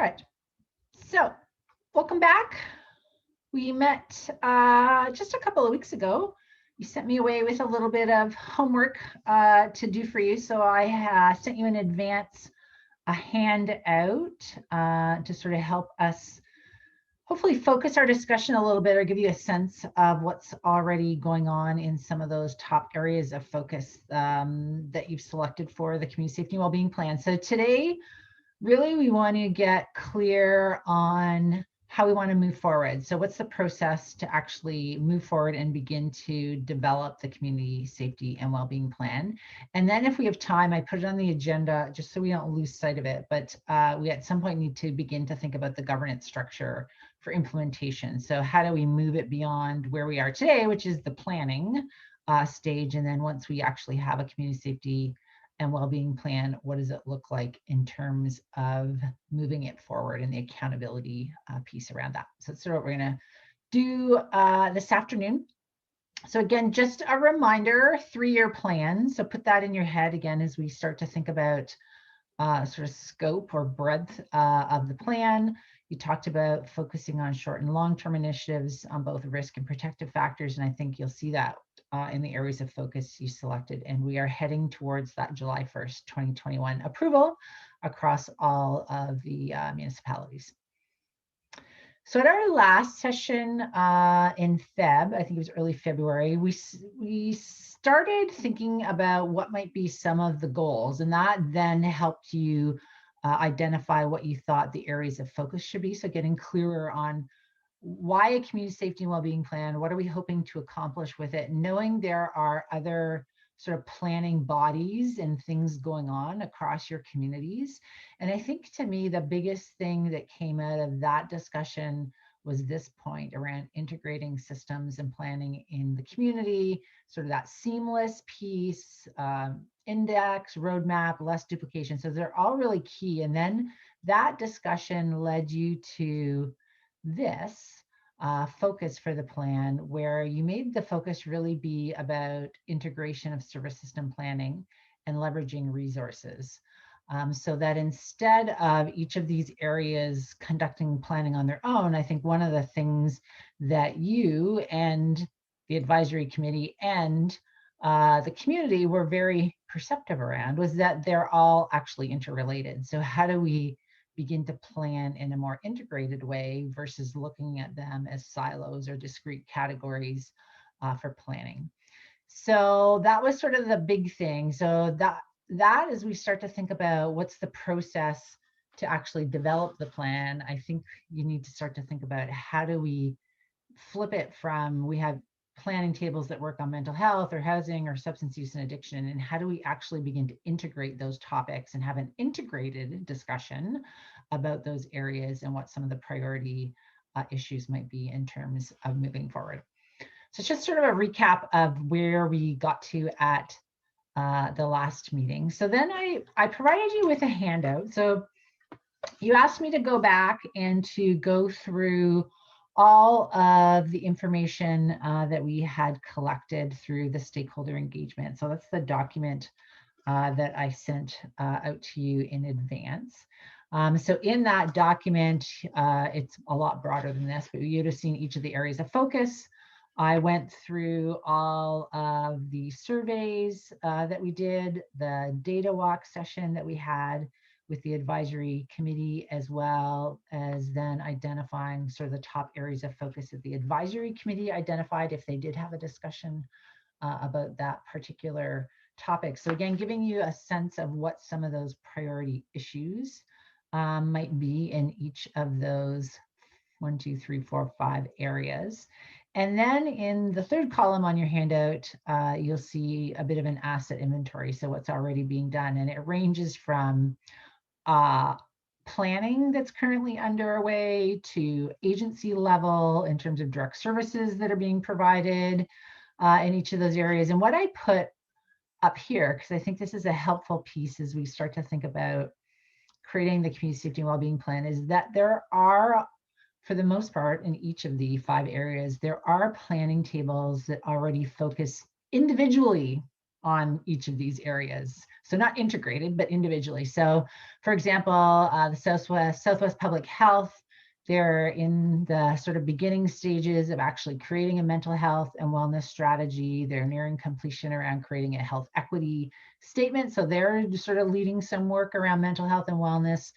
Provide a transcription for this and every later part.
right, so welcome back. We met just a couple of weeks ago. You sent me away with a little bit of homework to do for you. So I sent you in advance a handout to sort of help us hopefully focus our discussion a little bit or give you a sense of what's already going on in some of those top areas of focus that you've selected for the Community Safety and Wellbeing Plan. So today, really, we want to get clear on how we want to move forward. So what's the process to actually move forward and begin to develop the Community Safety and Wellbeing Plan? And then if we have time, I put it on the agenda just so we don't lose sight of it. But we at some point need to begin to think about the governance structure for implementation. So how do we move it beyond where we are today, which is the planning stage? And then once we actually have a community safety and wellbeing plan, what does it look like in terms of moving it forward and the accountability piece around that? So that's sort of what we're going to do this afternoon. So again, just a reminder, 3-year plan. So put that in your head again as we start to think about sort of scope or breadth of the plan. You talked about focusing on short and long-term initiatives on both risk and protective factors, and I think you'll see that in the areas of focus you selected. And we are heading towards that July 1st, 2021 approval across all of the municipalities. So at our last session in Feb, I think it was early February, we started thinking about what might be some of the goals, and that then helped you identify what you thought the areas of focus should be. So getting clearer on why a community safety and wellbeing plan, what are we hoping to accomplish with it, knowing there are other sort of planning bodies and things going on across your communities. And I think to me, the biggest thing that came out of that discussion was this point around integrating systems and planning in the community, sort of that seamless piece, index, roadmap, less duplication. So they're all really key. And then that discussion led you to this focus for the plan, where you made the focus really be about integration of service system planning and leveraging resources. So that instead of each of these areas conducting planning on their own, I think one of the things that you and the advisory committee and the community were very perceptive around was that they're all actually interrelated. So how do we begin to plan in a more integrated way versus looking at them as silos or discrete categories for planning? So that was sort of the big thing. So that as we start to think about what's the process to actually develop the plan, I think you need to start to think about how do we flip it from, we have planning tables that work on mental health or housing or substance use and addiction, and how do we actually begin to integrate those topics and have an integrated discussion about those areas and what some of the priority issues might be in terms of moving forward. So it's just sort of a recap of where we got to at the last meeting. So then I provided you with a handout. So you asked me to go back and to go through all of the information that we had collected through the stakeholder engagement. So that's the document that I sent out to you in advance. So in that document, it's a lot broader than this, but you'd have seen each of the areas of focus. I went through all of the surveys that we did, the data walk session that we had with the advisory committee, as well as then identifying sort of the top areas of focus that the advisory committee identified if they did have a discussion about that particular topic. So again, giving you a sense of what some of those priority issues might be in each of those 1, 2, 3, 4, 5 areas. And then in the third column on your handout, you'll see a bit of an asset inventory. So what's already being done, and it ranges from planning that's currently underway to agency level in terms of direct services that are being provided in each of those areas. And what I put up here, because I think this is a helpful piece as we start to think about creating the community safety and wellbeing plan, is that there are, for the most part, in each of the 5 areas, there are planning tables that already focus individually on each of these areas. So not integrated, but individually. So for example, the Southwest Public Health, they're in the sort of beginning stages of actually creating a mental health and wellness strategy. They're nearing completion around creating a health equity statement. So they're sort of leading some work around mental health and wellness.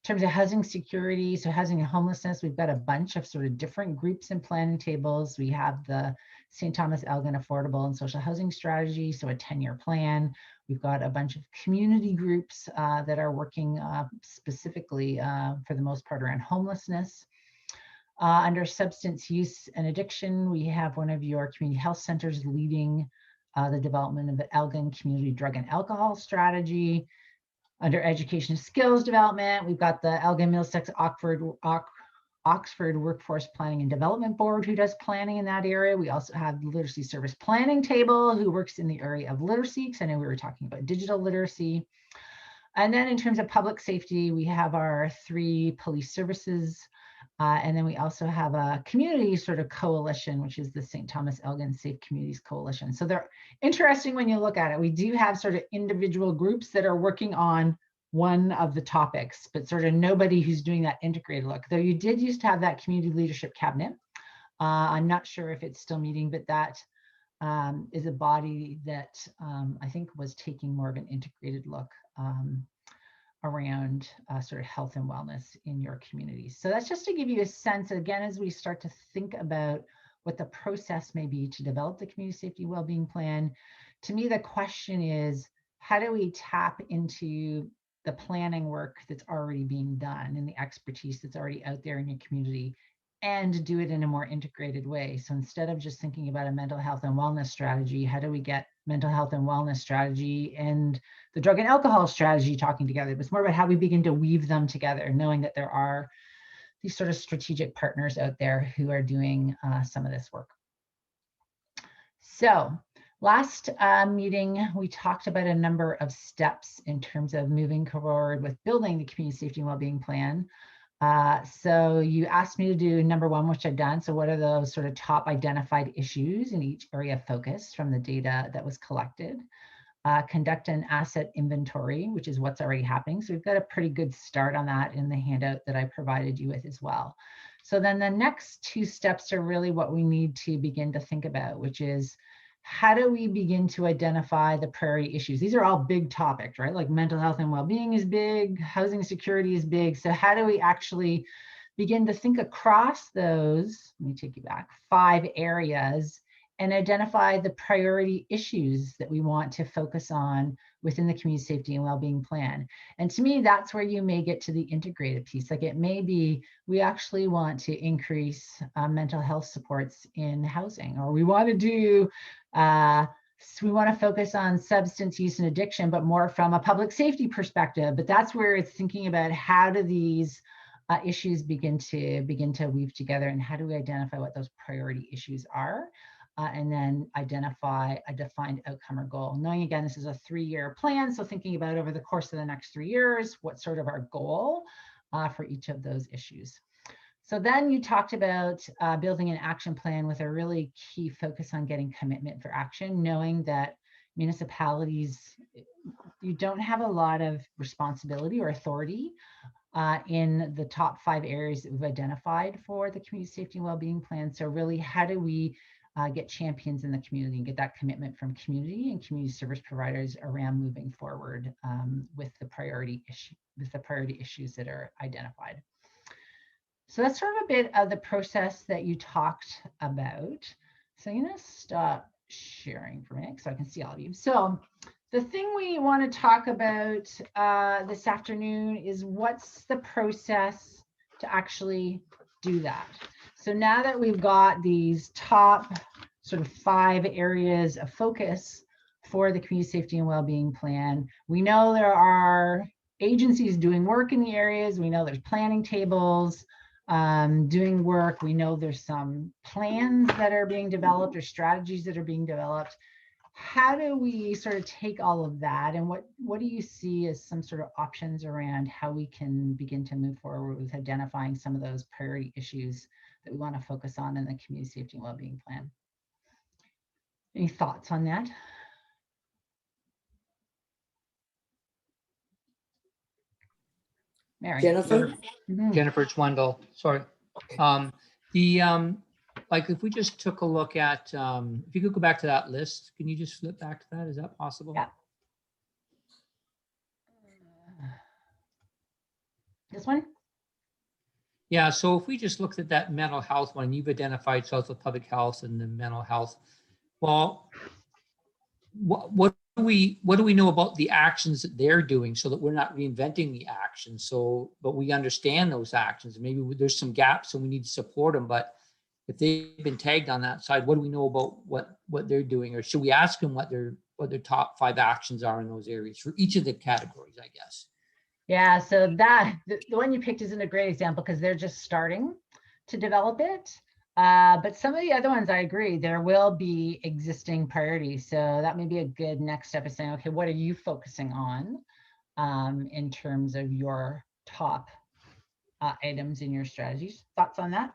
In terms of housing security, so housing and homelessness, we've got a bunch of sort of different groups and planning tables. We have the St. Thomas Elgin Affordable and Social Housing Strategy, so a 10-year plan. We've got a bunch of community groups that are working specifically, for the most part, around homelessness. Under substance use and addiction, we have one of your community health centers leading the development of the Elgin Community Drug and Alcohol Strategy. Under education and skills development, we've got the Elgin Middlesex Oxford Workforce Planning and Development Board, who does planning in that area. We also have the Literacy Service Planning Table, who works in the area of literacy, because I know we were talking about digital literacy. And then in terms of public safety, we have our 3 police services. And then we also have a community sort of coalition, which is the St. Thomas Elgin Safe Communities Coalition. So they're interesting when you look at it. We do have sort of individual groups that are working on one of the topics, but sort of nobody who's doing that integrated look. Though you did used to have that community leadership cabinet. I'm not sure if it's still meeting, but that is a body that I think was taking more of an integrated look around sort of health and wellness in your communities. So that's just to give you a sense, again, as we start to think about what the process may be to develop the community safety wellbeing plan. To me, the question is, how do we tap into the planning work that's already being done and the expertise that's already out there in your community, and do it in a more integrated way? So instead of just thinking about a mental health and wellness strategy, how do we get mental health and wellness strategy and the drug and alcohol strategy talking together? But it's more about how we begin to weave them together, knowing that there are these sort of strategic partners out there who are doing some of this work. So last meeting, we talked about a number of steps in terms of moving forward with building the community safety and wellbeing plan. So you asked me to do number 1, which I've done. So what are those sort of top identified issues in each area of focus from the data that was collected? Conduct an asset inventory, which is what's already happening. So we've got a pretty good start on that in the handout that I provided you with as well. So then the next 2 steps are really what we need to begin to think about, which is, how do we begin to identify the priority issues? These are all big topics, right? Like mental health and well-being is big, housing security is big. So how do we actually begin to think across those, let me take you back, 5 areas, and identify the priority issues that we want to focus on within the community safety and wellbeing plan? And to me, that's where you may get to the integrated piece. Like, it may be, we actually want to increase mental health supports in housing, or we want to do, we want to focus on substance use and addiction, but more from a public safety perspective. But that's where it's thinking about, how do these issues begin to weave together, and how do we identify what those priority issues are? And then identify a defined outcome or goal. Knowing, again, this is a 3-year plan, so thinking about over the course of the next 3 years, what's sort of our goal for each of those issues. So then you talked about building an action plan with a really key focus on getting commitment for action, knowing that municipalities, you don't have a lot of responsibility or authority in the top 5 areas that we've identified for the community safety and wellbeing plan. So really, how do we get champions in the community and get that commitment from community and community service providers around moving forward with the priority issues that are identified? So that's sort of a bit of the process that you talked about. So I'm going to stop sharing for a minute so I can see all of you. So the thing we want to talk about this afternoon is, what's the process to actually do that? So now that we've got these top sort of 5 areas of focus for the community safety and wellbeing plan, we know there are agencies doing work in the areas. We know there's planning tables doing work. We know there's some plans that are being developed or strategies that are being developed. How do we sort of take all of that, and what do you see as some sort of options around how we can begin to move forward with identifying some of those priority issues that we want to focus on in the community safety and wellbeing plan? Any thoughts on that? Mary. Jennifer? Mhm. Jennifer, it's Wendell, sorry. Okay. Like if we just took a look at, if you could go back to that list, can you just flip back to that? Is that possible? Yeah. This one? Yeah, so if we just looked at that mental health one, you've identified Southfield Public Health and the mental health. Well, what do we know about the actions that they're doing so that we're not reinventing the actions? So, but we understand those actions. Maybe there's some gaps and we need to support them. But if they've been tagged on that side, what do we know about what they're doing? Or should we ask them what their top 5 actions are in those areas for each of the categories, I guess? Yeah, so that the one you picked isn't a great example because they're just starting to develop it. But some of the other ones, I agree, there will be existing priorities. So that may be a good next step of saying, okay, what are you focusing on in terms of your top items in your strategies? Thoughts on that?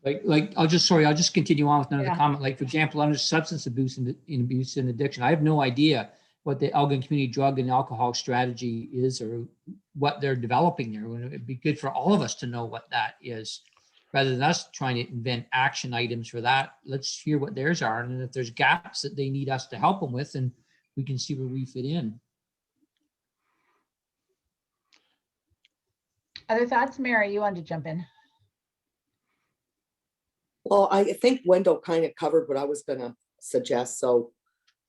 Like I'll just continue on with another Yeah. comment. Like for example, under substance abuse and abuse and addiction, I have no idea what the Elgin Community Drug and Alcohol Strategy is or what they're developing there. It'd be good for all of us to know what that is, rather than us trying to invent action items for that. Let's hear what theirs are, and if there's gaps that they need us to help them with, and we can see where we fit in. Other thoughts? Mary, you wanted to jump in. Well, I think Wendell kind of covered what I was going to suggest. So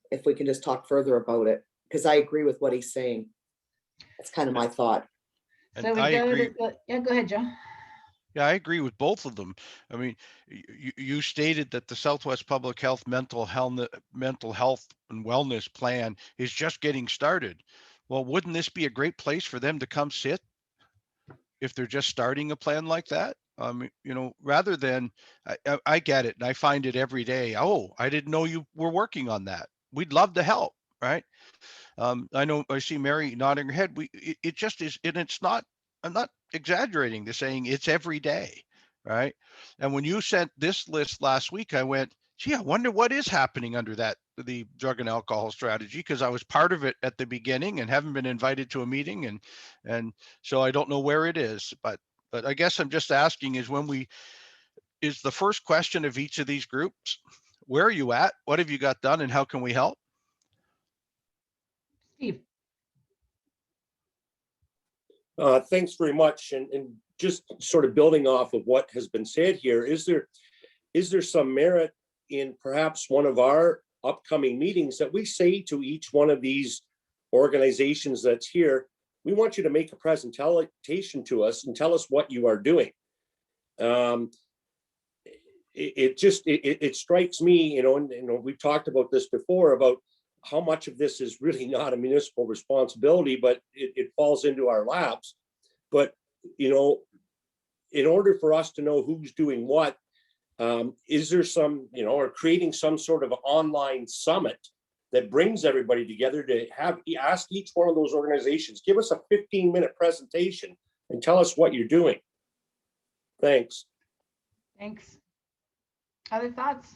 if we can just talk further about it, because I agree with what he's saying. That's kind of my thought. And So we I go agree. to, yeah, go ahead, Joe. Yeah, I agree with both of them. I mean, you stated that the Southwest Public Health mental health and wellness plan is just getting started. Well, wouldn't this be a great place for them to come sit if they're just starting a plan like that? You know, rather than, I get it, and I find it every day. Oh, I didn't know you were working on that. We'd love to help, right? I know I see Mary nodding her head. It just is, and it's not. I'm not exaggerating to saying it's every day, right? And when you sent this list last week, I went, gee, I wonder what is happening under the drug and alcohol strategy, because I was part of it at the beginning and haven't been invited to a meeting, and so I don't know where it is. But I guess I'm just asking is the first question of each of these groups, where are you at? What have you got done, and how can we help? Steve. Thanks very much. And just sort of building off of what has been said here, is there some merit in perhaps one of our upcoming meetings that we say to each one of these organizations that's here, we want you to make a presentation to us and tell us what you are doing. It strikes me, and we've talked about this before, about how much of this is really not a municipal responsibility, but it falls into our laps. But, in order for us to know who's doing what, is there some, or creating some sort of online summit that brings everybody together to ask each one of those organizations, give us a 15-minute presentation and tell us what you're doing. Thanks. Thanks. Other thoughts?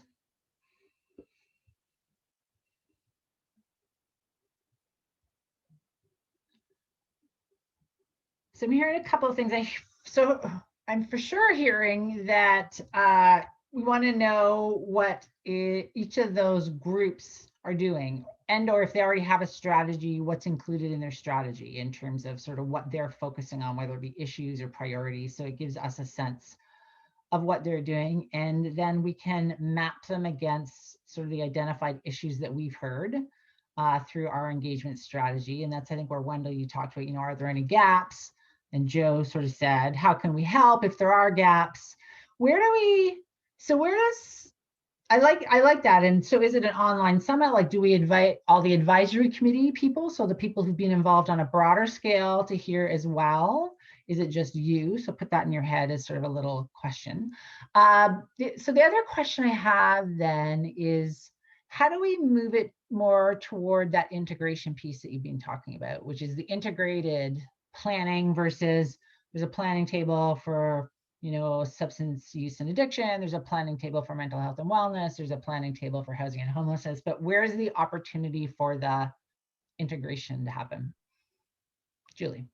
So I'm hearing a couple of things. I'm for sure hearing that we want to know what each of those groups are doing, and or if they already have a strategy, what's included in their strategy in terms of sort of what they're focusing on, whether it be issues or priorities. So it gives us a sense of what they're doing, and then we can map them against sort of the identified issues that we've heard through our engagement strategy. And that's, I think, where Wendell, you talked about, are there any gaps? And Joe sort of said, how can we help if there are gaps? I like that. And so is it an online summit? Like, do we invite all the advisory committee people? So the people who've been involved on a broader scale to hear as well? Is it just you? So put that in your head as sort of a little question. So the other question I have then is, how do we move it more toward that integration piece that you've been talking about, which is the integrated planning versus there's a planning table for substance use and addiction, there's a planning table for mental health and wellness, there's a planning table for housing and homelessness, but where's the opportunity for the integration to happen? Julie.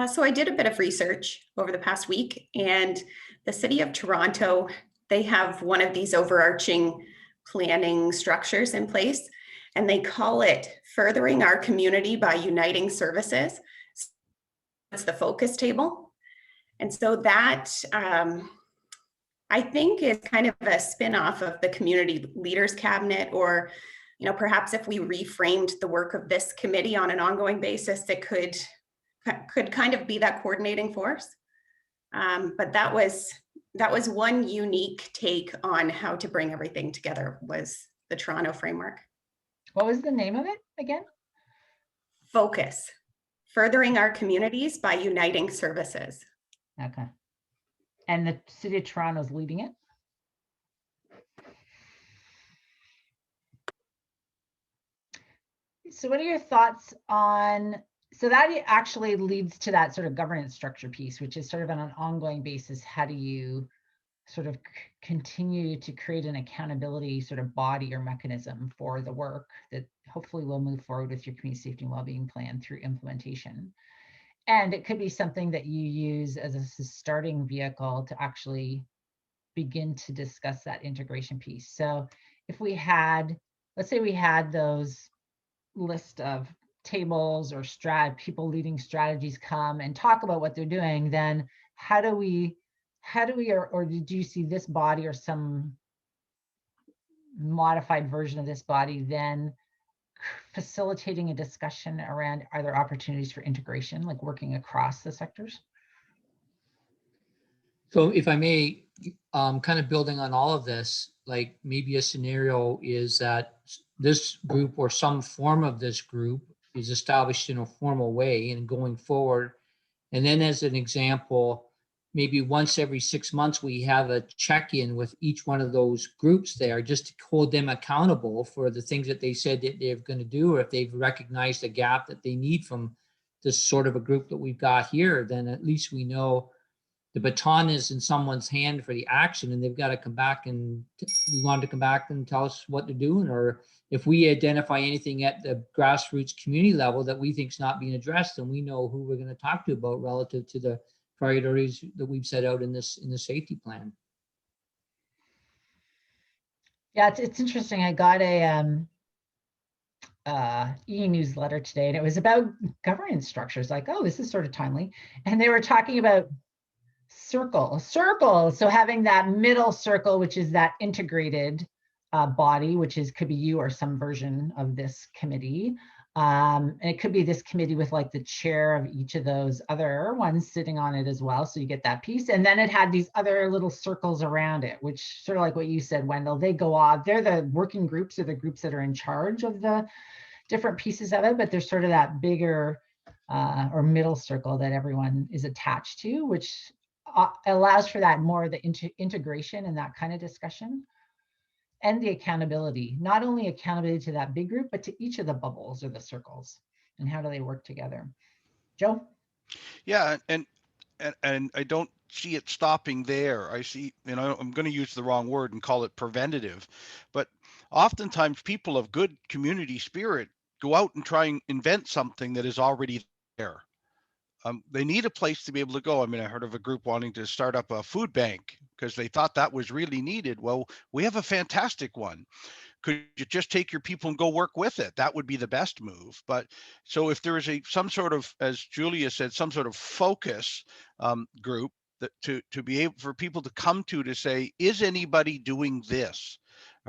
So I did a bit of research over the past week, and the City of Toronto, they have one of these overarching planning structures in place, and they call it Furthering Our Community by Uniting Services. It's the focus table. And so that I think is kind of a spin-off of the Community Leaders Cabinet, or perhaps if we reframed the work of this committee on an ongoing basis, it could kind of be that coordinating force. But that was one unique take on how to bring everything together, was the Toronto framework. What was the name of it again? Focus. Furthering Our Communities by Uniting Services. Okay. And the City of Toronto is leading it? So what are your thoughts on, so that actually leads to that sort of governance structure piece, which is sort of on an ongoing basis. How do you sort of continue to create an accountability sort of body or mechanism for the work that hopefully will move forward with your community safety and wellbeing plan through implementation? And it could be something that you use as a starting vehicle to actually begin to discuss that integration piece. So if we had, let's say we had those list of tables or people leading strategies come and talk about what they're doing, then how do we, or did you see this body or some modified version of this body then facilitating a discussion around, are there opportunities for integration, like working across the sectors? So if I may, kind of building on all of this, like maybe a scenario is that this group or some form of this group is established in a formal way and going forward. And then as an example, maybe once every 6 months, we have a check-in with each one of those groups there, just to hold them accountable for the things that they said that they're going to do, or if they've recognized a gap that they need from this sort of a group that we've got here, then at least we know the baton is in someone's hand for the action, and they've got to come back and we want to come back and tell us what they're doing. Or if we identify anything at the grassroots community level that we think is not being addressed, then we know who we're going to talk to about relative to the priorities that we've set out in the safety plan. Yeah, it's interesting. I got a e-newsletter today, and it was about governance structures. Like, oh, this is sort of timely. And they were talking about circle. So having that middle circle, which is that integrated body, which could be you or some version of this committee. And it could be this committee with like the chair of each of those other ones sitting on it as well. So you get that piece. And then it had these other little circles around it, which sort of like what you said, Wendell, they go off. They're the working groups or the groups that are in charge of the different pieces of it, but there's sort of that bigger or middle circle that everyone is attached to, which allows for that more of the integration and that kind of discussion, and the accountability, not only accountability to that big group, but to each of the bubbles or the circles, and how do they work together? Joe? Yeah, and I don't see it stopping there. I see, I'm going to use the wrong word and call it preventative, but oftentimes people of good community spirit go out and try and invent something that is already there. They need a place to be able to go. I mean, I heard of a group wanting to start up a food bank because they thought that was really needed. Well, we have a fantastic one. Could you just take your people and go work with it? That would be the best move. But so if there is some sort of, as Julia said, some sort of focus group that to be able for people to come to say, is anybody doing this?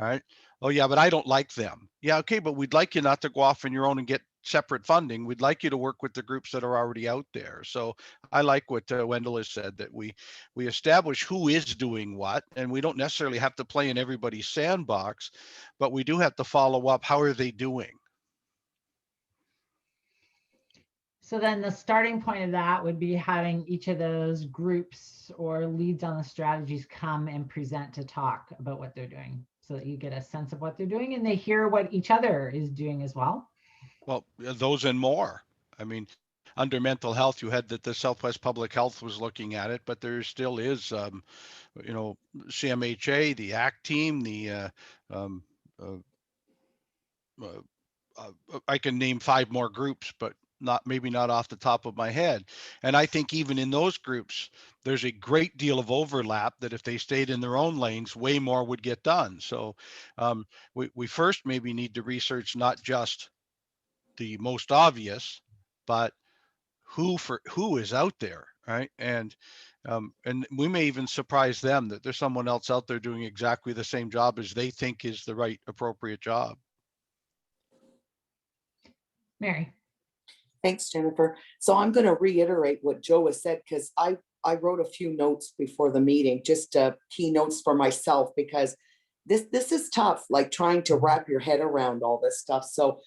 All right. Oh yeah, but I don't like them. Yeah, okay, but we'd like you not to go off on your own and get separate funding. We'd like you to work with the groups that are already out there. So I like what Wendell has said, that we establish who is doing what, and we don't necessarily have to play in everybody's sandbox, but we do have to follow up. How are they doing? So then the starting point of that would be having each of those groups or leads on the strategies come and present to talk about what they're doing, so that you get a sense of what they're doing and they hear what each other is doing as well. Well, those and more. I mean, under mental health, you had that the Southwest Public Health was looking at it, but there still is, CMHA, the ACT team, the I can name 5 more groups, but maybe not off the top of my head. And I think even in those groups, there's a great deal of overlap that if they stayed in their own lanes, way more would get done. So we first maybe need to research not just the most obvious, but who is out there, right? And we may even surprise them that there's someone else out there doing exactly the same job as they think is the right appropriate job. Mary. Thanks, Jennifer. So I'm going to reiterate what Joe has said, because I wrote a few notes before the meeting, just key notes for myself, because this is tough, like trying to wrap your head around all this stuff. So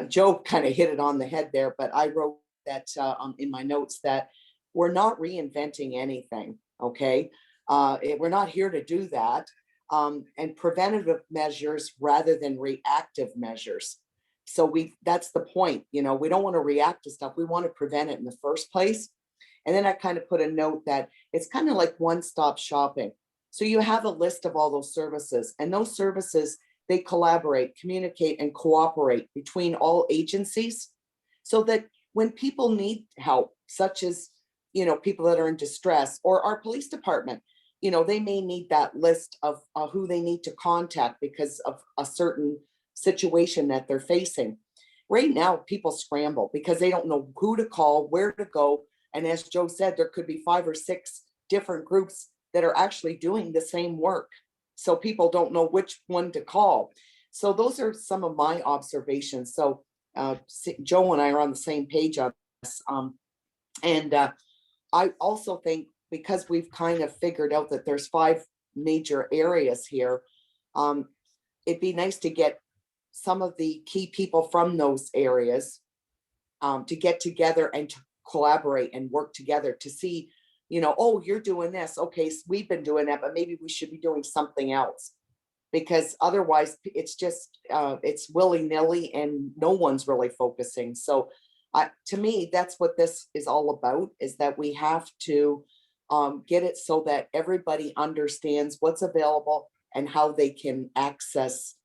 Joe kind of hit it on the head there, but I wrote that in my notes that we're not reinventing anything, okay? We're not here to do that. And preventative measures rather than reactive measures. So that's the point, we don't want to react to stuff. We want to prevent it in the first place. And then I kind of put a note that it's kind of like one-stop shopping. So you have a list of all those services, and those services, they collaborate, communicate, and cooperate between all agencies, so that when people need help, such as, people that are in distress, or our police department, they may need that list of who they need to contact because of a certain situation that they're facing. Right now, people scramble because they don't know who to call, where to go. And as Joe said, there could be 5 or 6 different groups that are actually doing the same work. So people don't know which one to call. So those are some of my observations. So Joe and I are on the same page on this. I also think, because we've kind of figured out that there's 5 major areas here, it'd be nice to get some of the key people from those areas to get together and to collaborate and work together to see, oh, you're doing this. Okay, so we've been doing that, but maybe we should be doing something else, because otherwise it's just, it's willy-nilly and no one's really focusing. So to me, that's what this is all about, is that we have to get it so that everybody understands what's available and how they can access,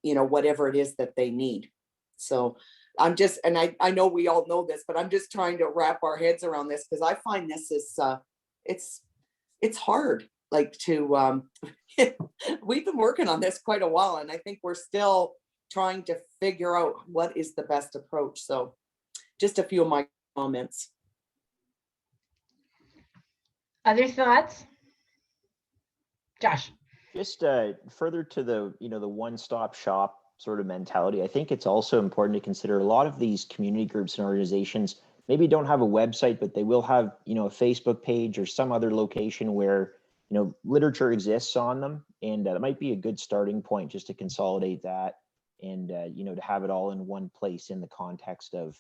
whatever it is that they need. So I'm just, and I know we all know this, but I'm just trying to wrap our heads around this, because I find this is, it's hard, like to, we've been working on this quite a while, and I think we're still trying to figure out what is the best approach. So just a few of my comments. Other thoughts? Josh. Just further to the, the one-stop shop sort of mentality, I think it's also important to consider a lot of these community groups and organizations maybe don't have a website, but they will have, a Facebook page or some other location where, literature exists on them. And that might be a good starting point, just to consolidate that and, to have it all in one place in the context of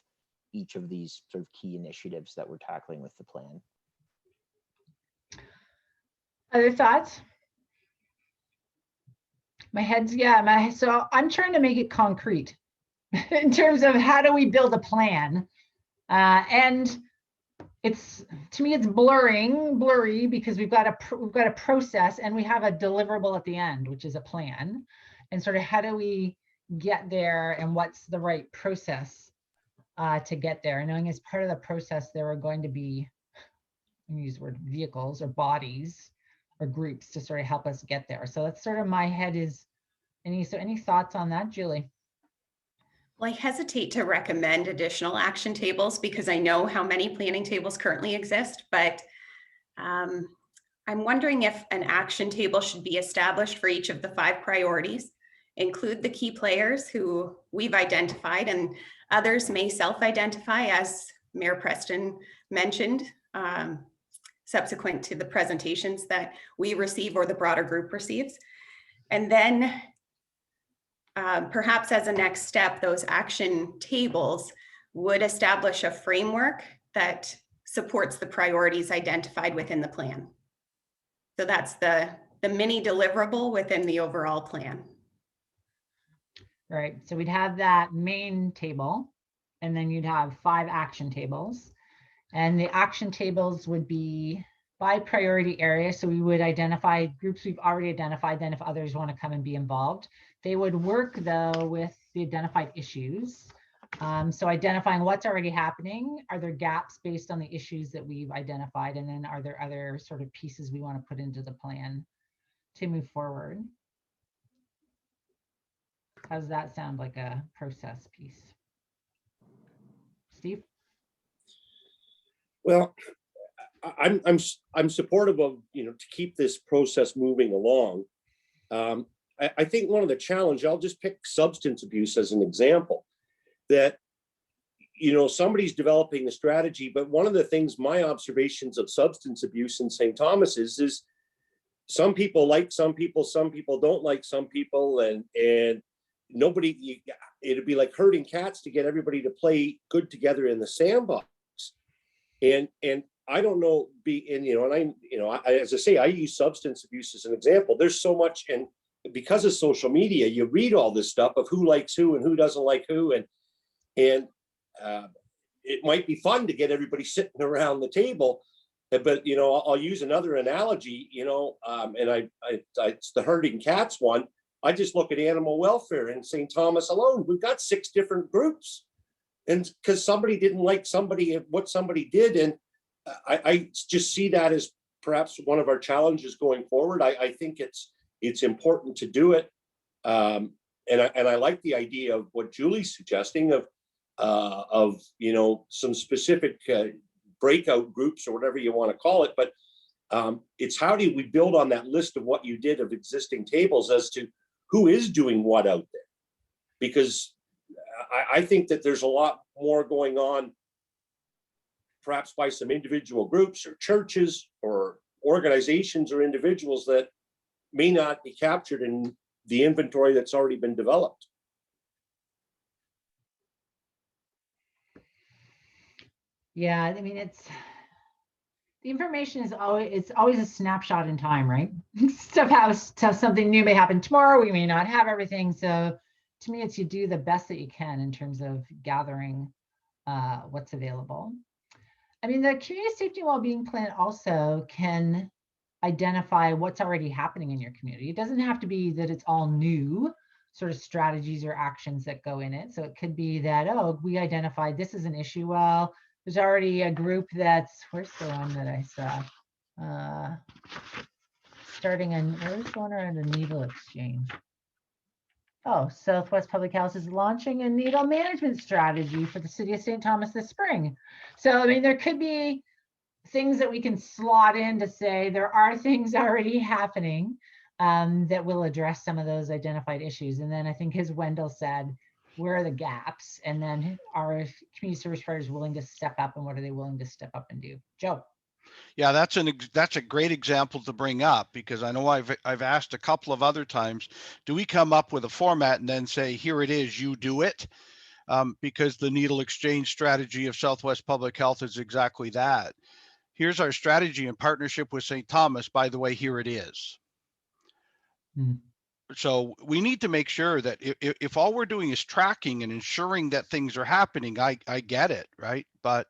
each of these sort of key initiatives that we're tackling with the plan. Other thoughts? So I'm trying to make it concrete in terms of how do we build a plan, and it's, to me, it's blurry because we've got a process and we have a deliverable at the end, which is a plan, and sort of how do we get there and what's the right process to get there, and knowing as part of the process there are going to be, I'm gonna use the word, vehicles or bodies or groups to sort of help us get there. So that's sort of my head is. Any thoughts on that, Julie? Well, I hesitate to recommend additional action tables because I know how many planning tables currently exist, but I'm wondering if an action table should be established for each of the 5 priorities, include the key players who we've identified, and others may self-identify, as Mayor Preston mentioned, subsequent to the presentations that we receive or the broader group receives. And then perhaps as a next step, those action tables would establish a framework that supports the priorities identified within the plan. So that's the mini deliverable within the overall plan. Right, so we'd have that main table, and then you'd have 5 action tables. And the action tables would be by priority area. So we would identify groups we've already identified, then if others want to come and be involved. They would work though with the identified issues So identifying what's already happening, are there gaps based on the issues that we've identified? And then are there other sort of pieces we want to put into the plan to move forward? How does that sound like a process piece? Steve? Well, I'm supportive of, to keep this process moving along. I think one of the challenge, I'll just pick substance abuse as an example, that, somebody's developing a strategy, but one of the things, my observations of substance abuse in St. Thomas is some people like some people don't like some people, and nobody, it'd be like herding cats to get everybody to play good together in the sandbox. And I don't know, as I say, I use substance abuse as an example. There's so much, and because of social media, you read all this stuff of who likes who and who doesn't like who, and it might be fun to get everybody sitting around the table, but I'll use another analogy, and it's the herding cats one. I just look at animal welfare in St. Thomas alone. We've got 6 different groups, and because somebody didn't like what somebody did, and I just see that as perhaps one of our challenges going forward. I think it's important to do it, and I like the idea of what Julie's suggesting of some specific breakout groups or whatever you want to call it. But it's how do we build on that list of what you did of existing tables as to who is doing what out there, because I think that there's a lot more going on, perhaps by some individual groups or churches or organizations or individuals that may not be captured in the inventory that's already been developed. Yeah, I mean, the information is always a snapshot in time, right? Something new may happen tomorrow. We may not have everything. So to me, it's you do the best that you can in terms of gathering what's available. I mean, the community safety and wellbeing plan also can identify what's already happening in your community. It doesn't have to be that it's all new sort of strategies or actions that go in it. So it could be that, oh, we identified this is an issue. Well, there's already a group where's the one that I saw? Where's going around a needle exchange? Oh, Southwest Public Health is launching a needle management strategy for the city of St. Thomas this spring. So, I mean, there could be things that we can slot in to say there are things already happening that will address some of those identified issues. And then I think, as Wendell said, where are the gaps? And then are community service providers willing to step up, and what are they willing to step up and do? Joe. Yeah, that's a great example to bring up, because I know I've asked a couple of other times, do we come up with a format and then say, here it is, you do it? Because the needle exchange strategy of Southwest Public Health is exactly that. Here's our strategy in partnership with St. Thomas. By the way, here it is. So we need to make sure that if all we're doing is tracking and ensuring that things are happening, I get it, right? But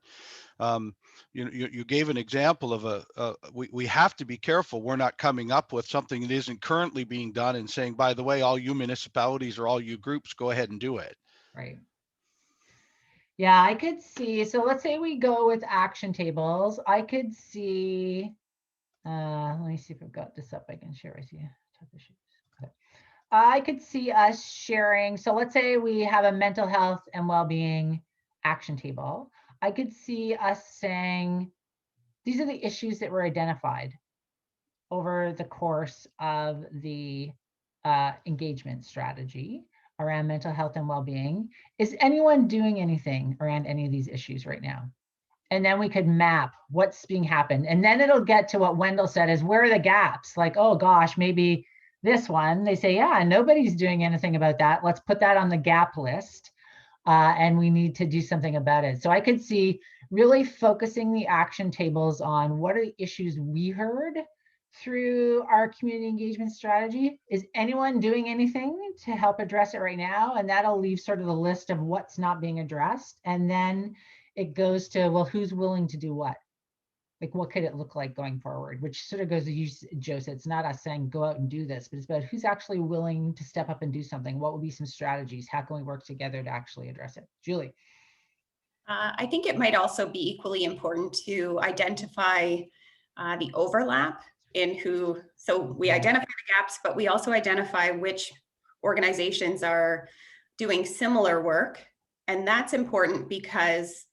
you gave an example of we have to be careful we're not coming up with something that isn't currently being done and saying, by the way, all you municipalities or all you groups, go ahead and do it. Right. Yeah, I could see. So let's say we go with action tables. I could see. Let me see if I've got this up. I can share with you. Okay. I could see us sharing. So let's say we have a mental health and well-being action table. I could see us saying, these are the issues that were identified over the course of the engagement strategy around mental health and well-being. Is anyone doing anything around any of these issues right now? And then we could map what's being happened. And then it'll get to what Wendell said is, where are the gaps? Like, oh gosh, maybe this one, they say, yeah, nobody's doing anything about that. Let's put that on the gap list. And we need to do something about it. So I could see really focusing the action tables on what are the issues we heard through our community engagement strategy. Is anyone doing anything to help address it right now? And that'll leave sort of the list of what's not being addressed. And then it goes to, well, who's willing to do what? Like, what could it look like going forward? Which sort of goes to you, Joe said, it's not us saying go out and do this, but it's about who's actually willing to step up and do something. What would be some strategies? How can we work together to actually address it? Julie. I think it might also be equally important to identify the overlap in who, so we identify the gaps, but we also identify which organizations are doing similar work. And that's important because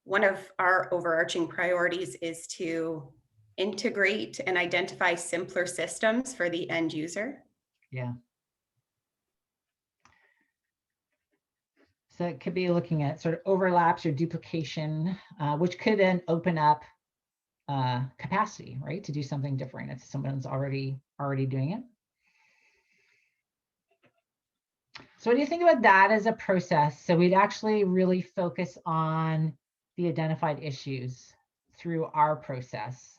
one of our overarching priorities is to integrate and identify simpler systems for the end user. Yeah. So it could be looking at sort of overlaps or duplication, which could then open up capacity, right, to do something different if someone's already doing it. So what do you think about that as a process? So we'd actually really focus on the identified issues through our process.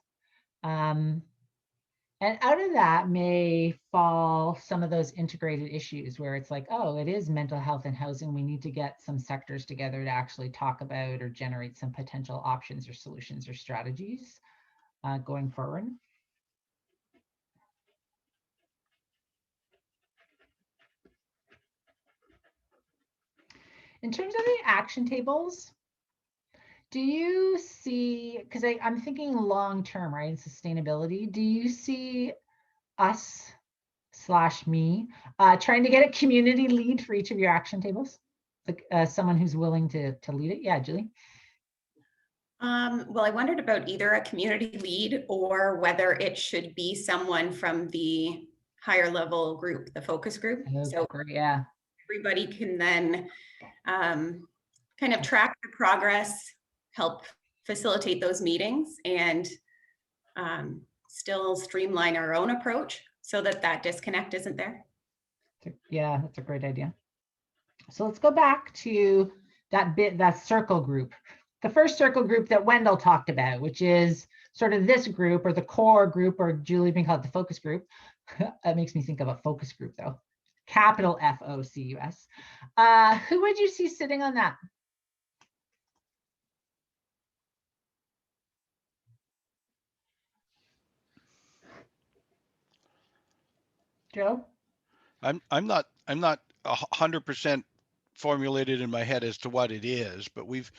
And out of that may fall some of those integrated issues where it's like, oh, it is mental health and housing. We need to get some sectors together to actually talk about or generate some potential options or solutions or strategies going forward. In terms of the action tables, do you see, because I'm thinking long-term, right, and sustainability, do you see us / me trying to get a community lead for each of your action tables? Like someone who's willing to lead it? Yeah, Julie? Well, I wondered about either a community lead or whether it should be someone from the higher level group, the focus group. So yeah, everybody can then kind of track the progress, help facilitate those meetings, and still streamline our own approach so that that disconnect isn't there. Yeah, that's a great idea. So let's go back to that circle group. The first circle group that Wendell talked about, which is sort of this group or the core group, or Julie being called the focus group. That makes me think of a focus group though. Capital FOCUS. Who would you see sitting on that? Joe? I'm not 100% formulated in my head as to what it is, but we've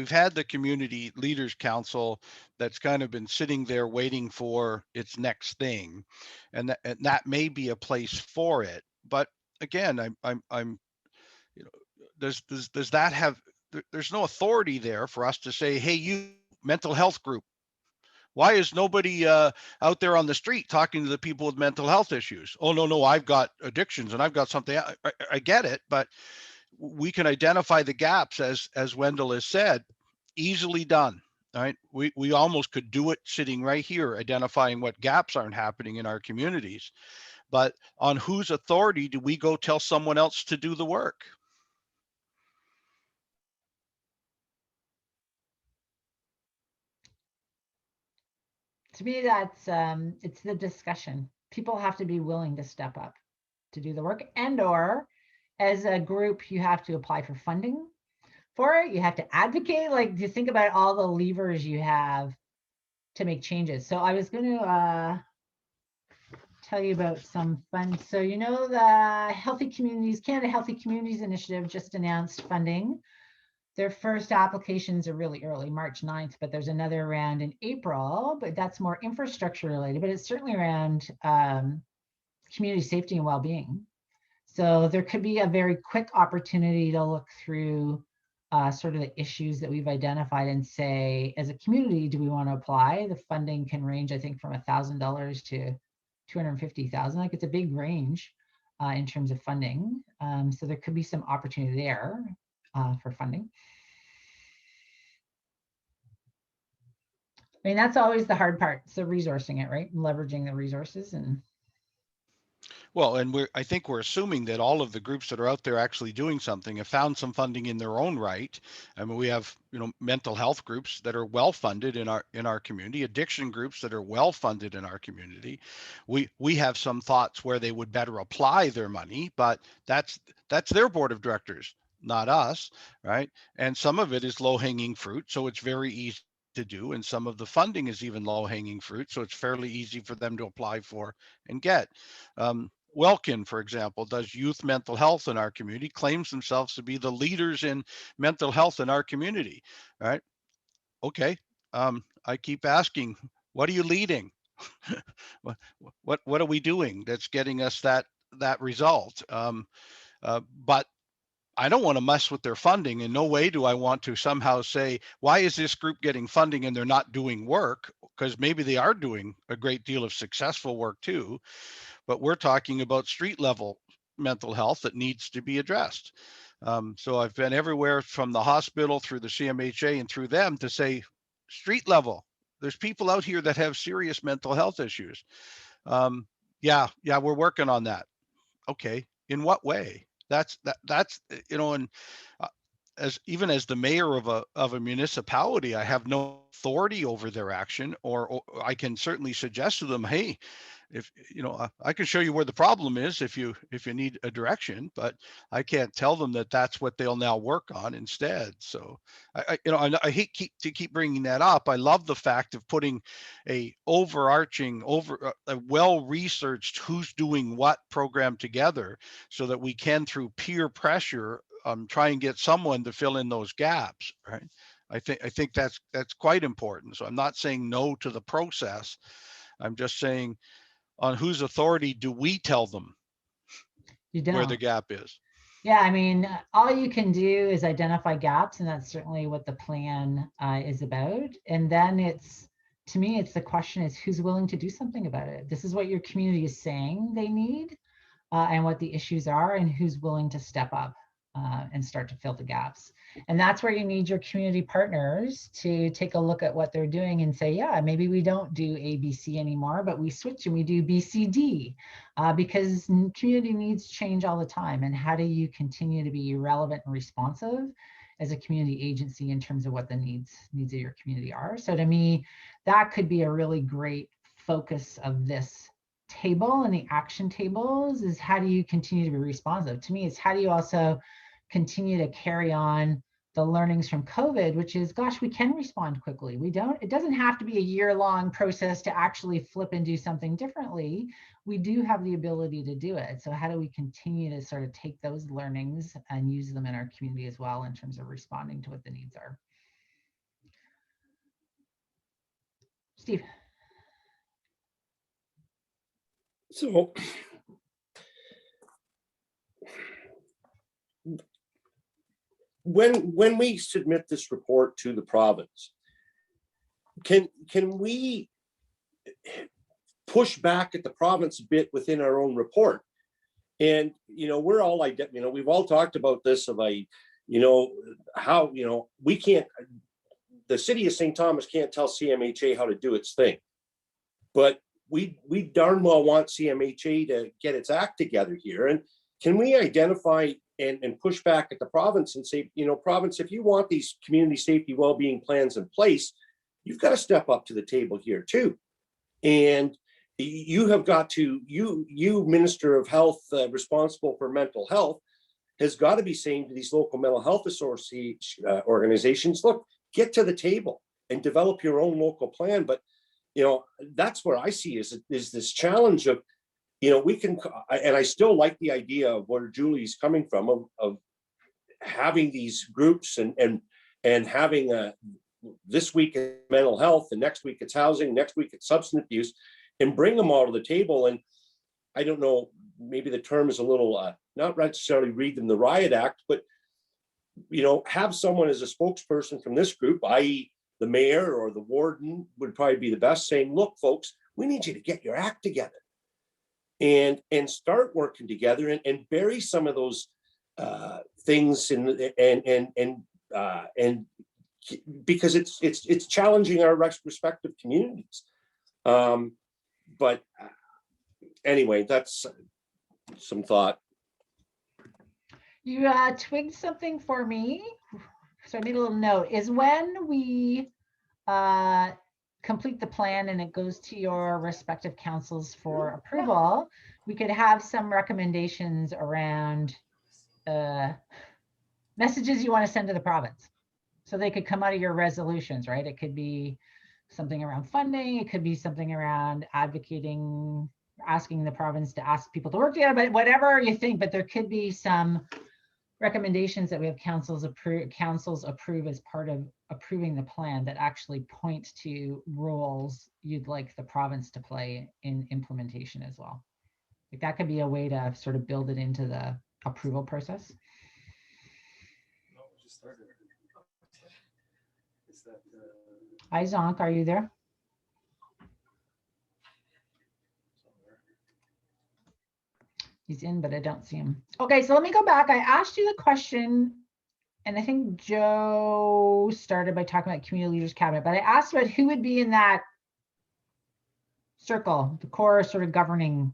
had the Community Leaders Council that's kind of been sitting there waiting for its next thing, and that may be a place for it. But again, I'm you know, does that have, there's no authority there for us to say, hey, you mental health group, why is nobody out there on the street talking to the people with mental health issues? Oh, no, I've got addictions and I've got something. I get it, but we can identify the gaps, as Wendell has said, easily done. Right? We almost could do it sitting right here, identifying what gaps aren't happening in our communities. But on whose authority do we go tell someone else to do the work? To me, that's it's the discussion. People have to be willing to step up to do the work, and or as a group, you have to apply for funding for it. You have to advocate, like to think about all the levers you have to make changes. So I was going to tell you about some funds. So you know the Healthy Communities, Canada Healthy Communities Initiative just announced funding. Their first applications are really early, March 9th, but there's another round in April, but that's more infrastructure related, but it's certainly around community safety and well-being. So there could be a very quick opportunity to look through sort of the issues that we've identified and say, as a community, do we want to apply? The funding can range, I think, from $1,000 to $250,000. Like, it's a big range in terms of funding. So there could be some opportunity there for funding. I mean, that's always the hard part. So resourcing it, right? And leveraging the resources. And well, and I think we're assuming that all of the groups that are out there actually doing something have found some funding in their own right. I mean, we have, mental health groups that are well funded in our community, addiction groups that are well funded in our community. We have some thoughts where they would better apply their money, but that's their board of directors, not us, right? And some of it is low hanging fruit, so it's very easy to do, and some of the funding is even low hanging fruit, so it's fairly easy for them to apply for and get. Welkin, for example, does youth mental health in our community, claims themselves to be the leaders in mental health in our community. All right. Okay. I keep asking, what are you leading? what are we doing that's getting us that result? But I don't want to mess with their funding. In no way do I want to somehow say, why is this group getting funding and they're not doing work? Because maybe they are doing a great deal of successful work too. But we're talking about street level mental health that needs to be addressed. So I've been everywhere from the hospital through the CMHA and through them to say, street level, there's people out here that have serious mental health issues. Yeah, we're working on that. Okay, in what way? That's and as the mayor of a municipality, I have no authority over their action, or I can certainly suggest to them, hey, if I can show you where the problem is if you need a direction, but I can't tell them that that's what they'll now work on instead. So I hate to keep bringing that up. I love the fact of putting a overarching a well-researched who's doing what program together, so that we can, through peer pressure, try and get someone to fill in those gaps, right? I think that's quite important. So I'm not saying no to the process. I'm just saying, on whose authority do we tell them where the gap is? Yeah, I mean, all you can do is identify gaps, and that's certainly what the plan is about. And then to me, it's the question is who's willing to do something about it. This is what your community is saying they need, and what the issues are, and who's willing to step up and start to fill the gaps. And that's where you need your community partners to take a look at what they're doing and say, yeah, maybe we don't do ABC anymore, but we switch and we do BCD, because community needs change all the time. And how do you continue to be relevant and responsive as a community agency in terms of what the needs of your community are? So to me, that could be a really great focus of this table and the action tables, is how do you continue to be responsive? To me, it's how do you also continue to carry on the learnings from COVID, which is, gosh, we can respond quickly. It doesn't have to be a year-long process to actually flip and do something differently. We do have the ability to do it. So how do we continue to sort of take those learnings and use them in our community as well in terms of responding to what the needs are? Steve. So when we submit this report to the province, can we push back at the province a bit within our own report? And we're all like, we've all talked about this of how we can't, the city of St. Thomas can't tell CMHA how to do its thing, but we darn well want CMHA to get its act together here. And can we identify and push back at the province and say, province, if you want these community safety well-being plans in place, you've got to step up to the table here too. And you have got to, you Minister of Health responsible for mental health, has got to be saying to these local mental health association organizations, look, get to the table and develop your own local plan. But that's where I see is this challenge of, we can, and I still like the idea of where Julie's coming from of having these groups and having this week it's mental health, and next week it's housing, next week it's substance abuse, and bring them all to the table. And I don't know, maybe the term is a little, not necessarily read them the riot act, but, have someone as a spokesperson from this group, i.e. the mayor or the warden would probably be the best, saying, look, folks, we need you to get your act together and start working together and bury some of those things and because it's challenging our respective communities. But anyway, that's some thought. You twigged something for me, so I made a little note, is when we complete the plan and it goes to your respective councils for approval, we could have some recommendations around messages you want to send to the province. So they could come out of your resolutions, right? It could be something around funding. It could be something around advocating, asking the province to ask people to work together, but whatever you think, but there could be some recommendations that we have councils approve as part of approving the plan that actually point to roles you'd like the province to play in implementation as well. Like that could be a way to sort of build it into the approval process. Hi, Zonk, are you there? He's in, but I don't see him. Okay, so let me go back. I asked you the question, and I think Joe started by talking about community leaders cabinet, but I asked about who would be in that circle, the core sort of governing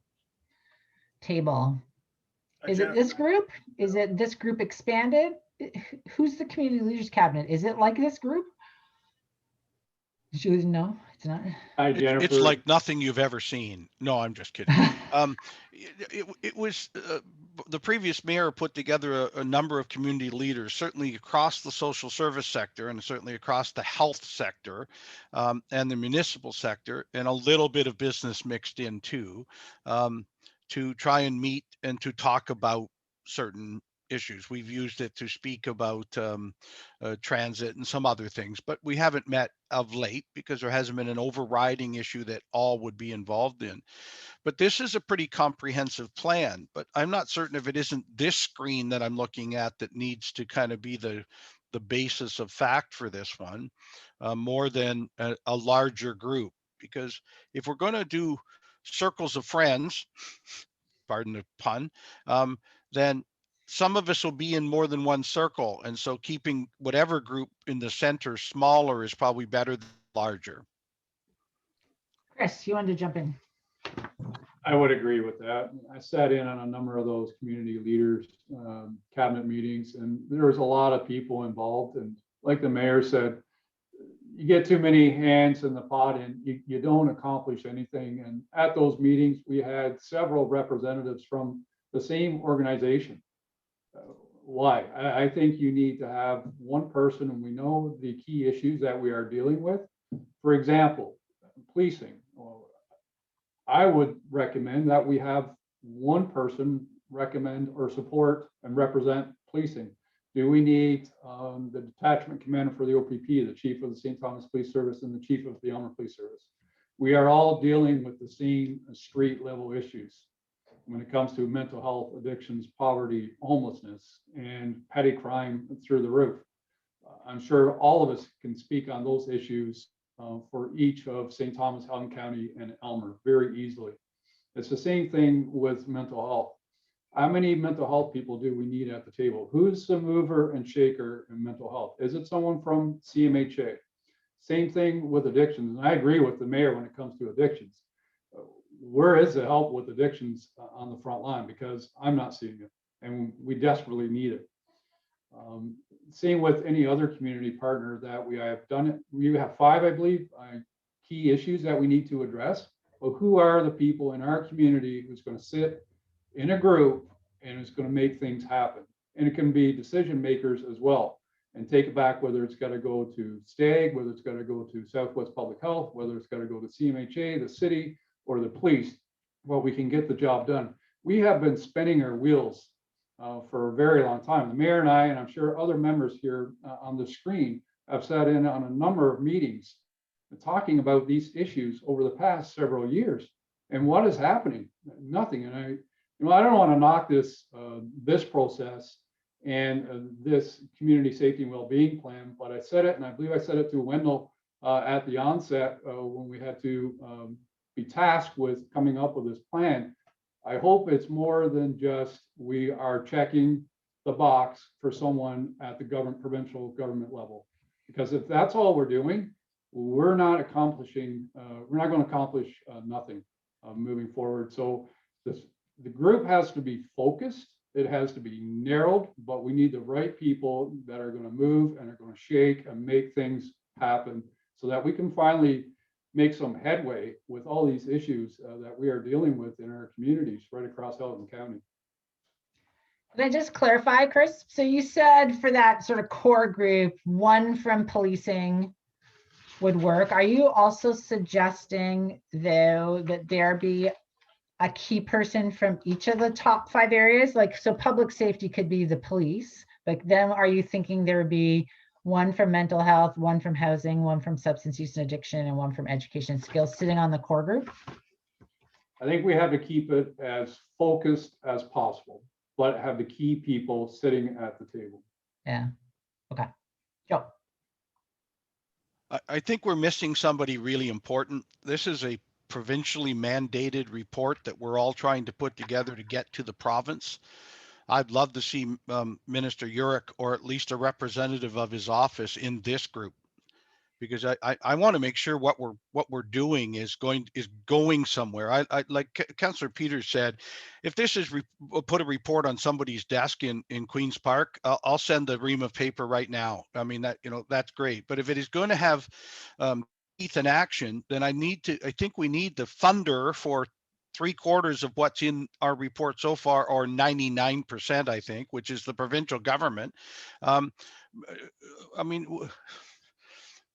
table. Is it this group? Is it this group expanded? Who's the community leaders cabinet? Is it like this group? Julie, no, it's not. Hi, Jennifer. It's like nothing you've ever seen. No, I'm just kidding. It was the previous mayor put together a number of community leaders, certainly across the social service sector and certainly across the health sector and the municipal sector, and a little bit of business mixed in too, to try and meet and to talk about certain issues. We've used it to speak about transit and some other things, but we haven't met of late because there hasn't been an overriding issue that all would be involved in. But this is a pretty comprehensive plan, but I'm not certain if it isn't this screen that I'm looking at that needs to kind of be the basis of fact for this one, more than a larger group. Because if we're going to do circles of friends, pardon the pun, then some of us will be in more than one circle. And so keeping whatever group in the center smaller is probably better than larger. Chris, you wanted to jump in. I would agree with that. I sat in on a number of those community leaders cabinet meetings, and there was a lot of people involved. And like the mayor said, you get too many hands in the pot and you don't accomplish anything. And at those meetings, we had several representatives from the same organization. Why? I think you need to have one person, and we know the key issues that we are dealing with. For example, policing. I would recommend that we have one person recommend or support and represent policing. Do we need the detachment commander for the OPP, the chief of the St. Thomas Police Service, and the chief of the Elmer Police Service? We are all dealing with the same street level issues when it comes to mental health, addictions, poverty, homelessness, and petty crime through the roof. I'm sure all of us can speak on those issues for each of St. Thomas, Howden County, and Elmer very easily. It's the same thing with mental health. How many mental health people do we need at the table? Who's the mover and shaker in mental health? Is it someone from CMHA? Same thing with addictions. And I agree with the mayor when it comes to addictions. Where is the help with addictions on the front line? Because I'm not seeing it, and we desperately need it. Same with any other community partner that we have done it. We have 5, I believe, key issues that we need to address. But who are the people in our community who's going to sit in a group and is going to make things happen? And it can be decision makers as well, and take it back, whether it's got to go to STAG, whether it's got to go to Southwest Public Health, whether it's got to go to CMHA, the city, or the police. Well, we can get the job done. We have been spinning our wheels for a very long time. The mayor and I, and I'm sure other members here on the screen, have sat in on a number of meetings talking about these issues over the past several years. And what is happening? Nothing. And I don't want to knock this this process and this community safety and well-being plan, but I said it, and I believe I said it to Wendell at the onset when we had to be tasked with coming up with this plan. I hope it's more than just we are checking the box for someone at the provincial government level. Because if that's all we're doing, we're not accomplishing, we're not going to accomplish nothing moving forward. So the group has to be focused. It has to be narrowed, but we need the right people that are going to move and are going to shake and make things happen so that we can finally make some headway with all these issues that we are dealing with in our communities right across Howden County. Can I just clarify, Chris? So you said for that sort of core group, one from policing would work. Are you also suggesting, though, that there be a key person from each of the top 5 areas? Like, so public safety could be the police, but then are you thinking there would be one from mental health, one from housing, one from substance use and addiction, and one from education and skills sitting on the core group? I think we have to keep it as focused as possible, but have the key people sitting at the table. Yeah. Okay. Joe. I think we're missing somebody really important. This is a provincially mandated report that we're all trying to put together to get to the province. I'd love to see Minister Urick, or at least a representative of his office, in this group, because I want to make sure what we're doing is going somewhere. I like Councillor Peters said, if this is put a report on somebody's desk in Queen's Park, I'll send the ream of paper right now. I mean, that, that's great. But if it is going to have teeth and action, then I think we need the funder for 3/4 of what's in our report so far, or 99%, I think, which is the provincial government. I mean,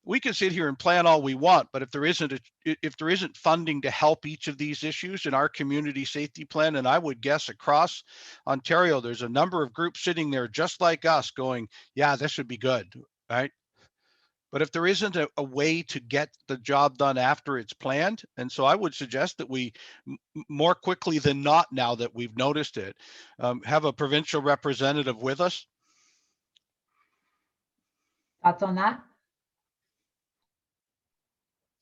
we can sit here and plan all we want, but if there isn't funding to help each of these issues in our community safety plan, and I would guess across Ontario, there's a number of groups sitting there just like us going, yeah, this would be good, right? But if there isn't a way to get the job done after it's planned, and so I would suggest that we more quickly than not, now that we've noticed it, have a provincial representative with us. Thoughts on that?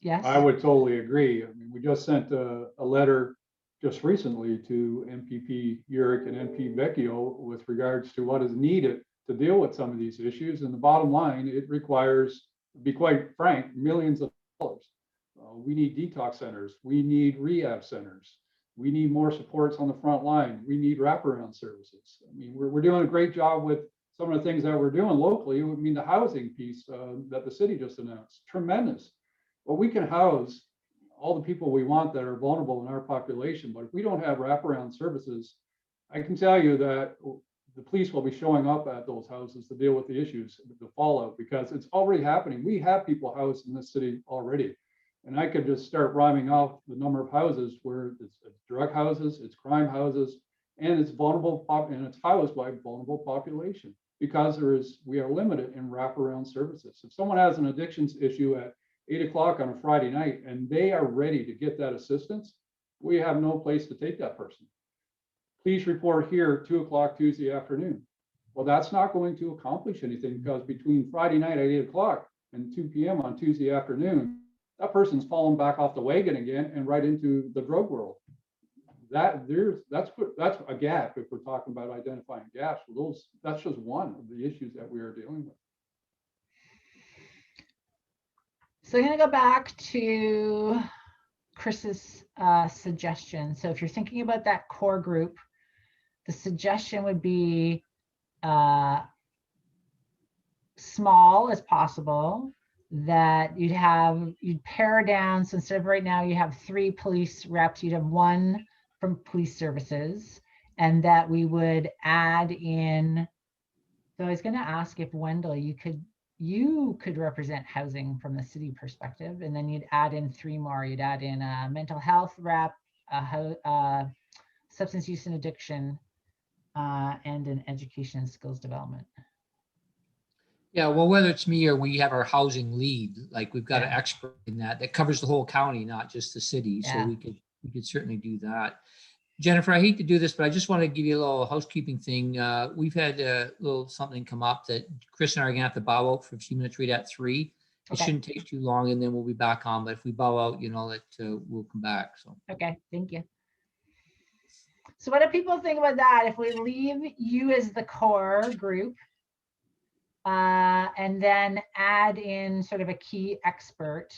Yes. I would totally agree. I mean, we just sent a letter just recently to MPP Urick and MP Vecchio with regards to what is needed to deal with some of these issues. And the bottom line, it requires, to be quite frank, millions of dollars. We need detox centers. We need rehab centers. We need more supports on the front line. We need wraparound services. I mean, we're doing a great job with some of the things that we're doing locally. I mean, the housing piece that the city just announced, tremendous. Well, we can house all the people we want that are vulnerable in our population, but if we don't have wraparound services, I can tell you that the police will be showing up at those houses to deal with the issues, the fallout, because it's already happening. We have people housed in this city already. And I could just start rhyming off the number of houses where it's drug houses, it's crime houses, and it's vulnerable, and it's housed by vulnerable population, because we are limited in wraparound services. If someone has an addictions issue at 8 o'clock on a Friday night and they are ready to get that assistance, we have no place to take that person. Please report here 2 o'clock Tuesday afternoon. Well, that's not going to accomplish anything, because between Friday night at 8 o'clock and 2 p.m. on Tuesday afternoon, that person's fallen back off the wagon again and right into the drug world. That's a gap. If we're talking about identifying gaps, that's just one of the issues that we are dealing with. So I'm going to go back to Chris's suggestion. So if you're thinking about that core group, the suggestion would be small as possible, that you'd pare down. So instead of right now, you have 3 police reps, you'd have 1 from police services, and that we would add in. So I was going to ask if Wendell, you could represent housing from the city perspective, and then you'd add in 3 more. You'd add in a mental health rep, substance use and addiction, and an education and skills development. Yeah, well, whether it's me or we have our housing lead, like we've got an expert in that covers the whole county, not just the city. So we could certainly do that. Jennifer, I hate to do this, but I just want to give you a little housekeeping thing. We've had a little something come up that Chris and I are gonna have to bow out for a few minutes right at 3. It shouldn't take too long, and then we'll be back on. But if we bow out, that we'll come back. So okay, thank you. So what do people think about that? If we leave you as the core group, and then add in sort of a key expert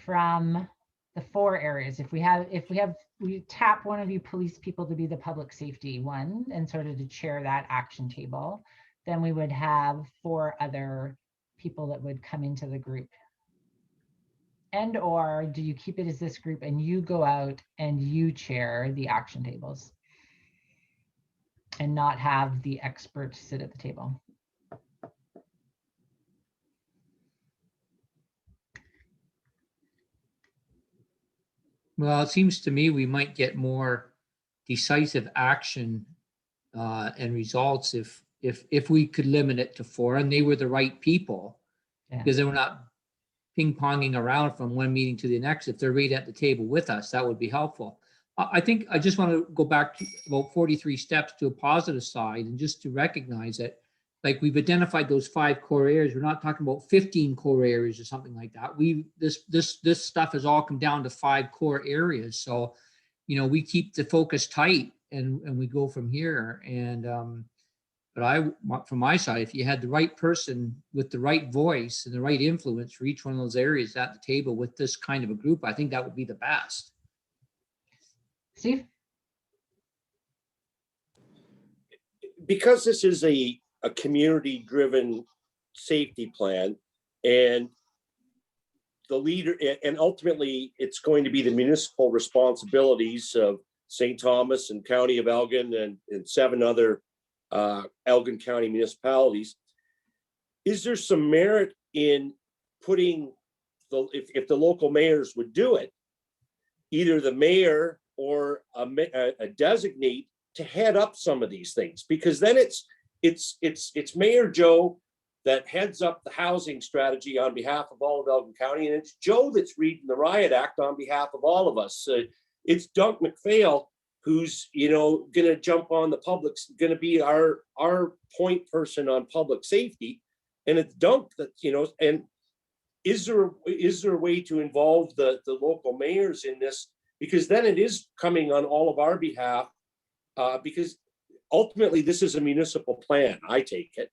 from the 4 areas. If we tap one of you police people to be the public safety one and sort of to chair that action table, then we would have 4 other people that would come into the group. And or do you keep it as this group and you go out and you chair the action tables? and not have the experts sit at the table. Well, it seems to me we might get more decisive action and results if we could limit it to 4 and they were the right people, Yeah. because they were not ping-ponging around from one meeting to the next. If they're right at the table with us, that would be helpful. I think I just want to go back to about 43 steps to a positive side, and just to recognize that, like, we've identified those 5 core areas. We're not talking about 15 core areas or something like that. This stuff has all come down to 5 core areas. So, you know, we keep the focus tight and we go from here. And but from my side, if you had the right person with the right voice and the right influence for each one of those areas at the table with this kind of a group, I think that would be the best. Steve? Because this is a community-driven safety plan, and the leader, and ultimately it's going to be the municipal responsibilities of St. Thomas and County of Elgin and 7 other Elgin County municipalities. Is there some merit in putting if the local mayors would do it, either the mayor or a designate to head up some of these things? Because then it's Mayor Joe that heads up the housing strategy on behalf of all of Elgin County, and it's Joe that's reading the Riot Act on behalf of all of us. It's Dunk McPhail who's, you know, going to jump on the public's going to be our point person on public safety, and it's Dunk that, you know. And is there a way to involve the local mayors in this? Because then it is coming on all of our behalf, because ultimately this is a municipal plan, I take it.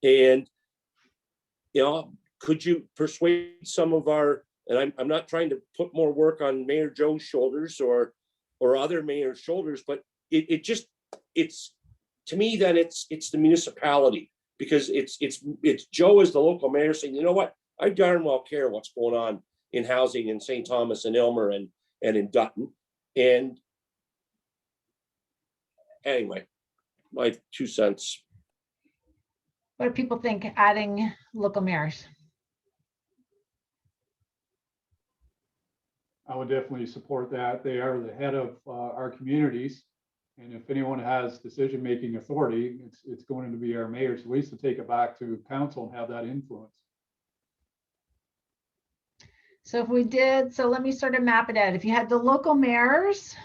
And, you know, could you persuade some of our, and I'm not trying to put more work on Mayor Joe's shoulders or other mayors' shoulders, but it's to me, then it's the municipality, because it's Joe as the local mayor saying, you know what, I darn well care what's going on in housing in St. Thomas and Aylmer and in Dutton. And anyway, my 2 cents. What do people think adding local mayors? I would definitely support that. They are the head of our communities. And if anyone has decision-making authority, it's going to be our mayors, at least to take it back to council and have that influence. So if we did, so let me sort of map it out. If you had the local mayors,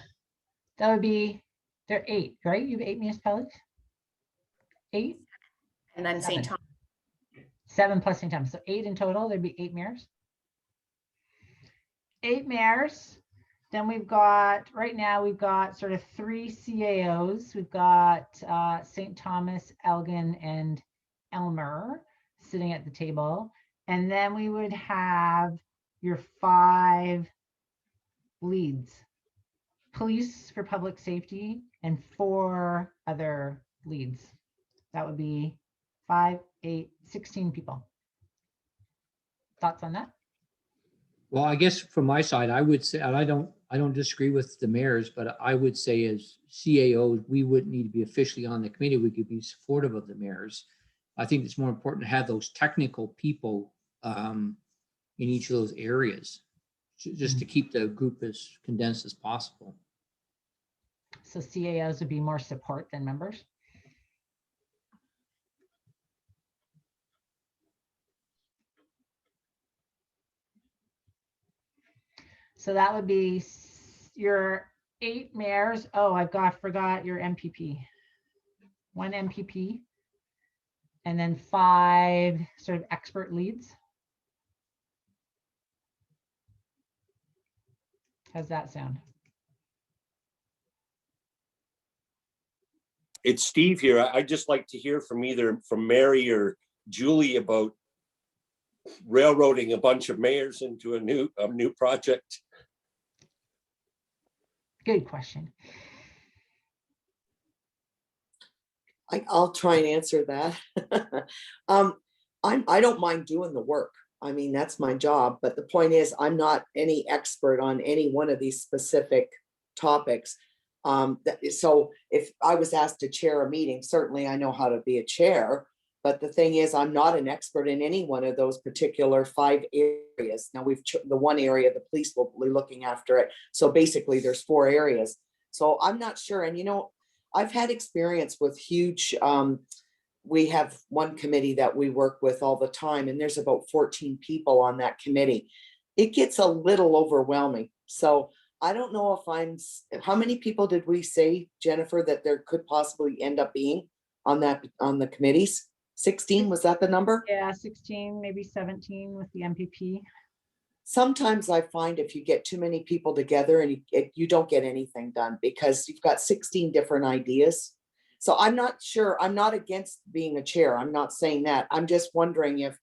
that would be, they're 8, right? You have 8 municipalities? 8? And then St. Thomas. 7 plus St. Thomas, so 8 in total. There'd be 8 mayors. 8 mayors. Then we've got, right now, we've got sort of 3 CAOs. We've got St. Thomas, Elgin, and Aylmer sitting at the table. And then we would have your 5 leads. Police for public safety and 4 other leads. That would be 5, 8, 16 people. Thoughts on that? Well, I guess from my side, I would say, and I don't disagree with the mayors, but I would say as CAOs, we wouldn't need to be officially on the committee. We could be supportive of the mayors. I think it's more important to have those technical people in each of those areas, just to keep the group as condensed as possible. So CAOs would be more support than members? So that would be your 8 mayors. Oh, forgot your MPP. 1 MPP. And then 5 sort of expert leads. How's that sound? It's Steve here. I'd just like to hear from either from Mary or Julie about railroading a bunch of mayors into a new project. Good question. I'll try and answer that. I don't mind doing the work. I mean, that's my job. But the point is, I'm not any expert on any one of these specific topics. So if I was asked to chair a meeting, certainly I know how to be a chair. But the thing is, I'm not an expert in any one of those particular 5 areas. Now the one area, the police will be looking after it. So basically there's 4 areas. So I'm not sure. And, I've had experience with huge, we have one committee that we work with all the time, and there's about 14 people on that committee. It gets a little overwhelming. So I don't know if how many people did we say, Jennifer, that there could possibly end up being on the committees? 16, was that the number? Yeah, 16, maybe 17 with the MPP. Sometimes I find if you get too many people together and you don't get anything done because you've got 16 different ideas. So I'm not sure. I'm not against being a chair. I'm not saying that. I'm just wondering if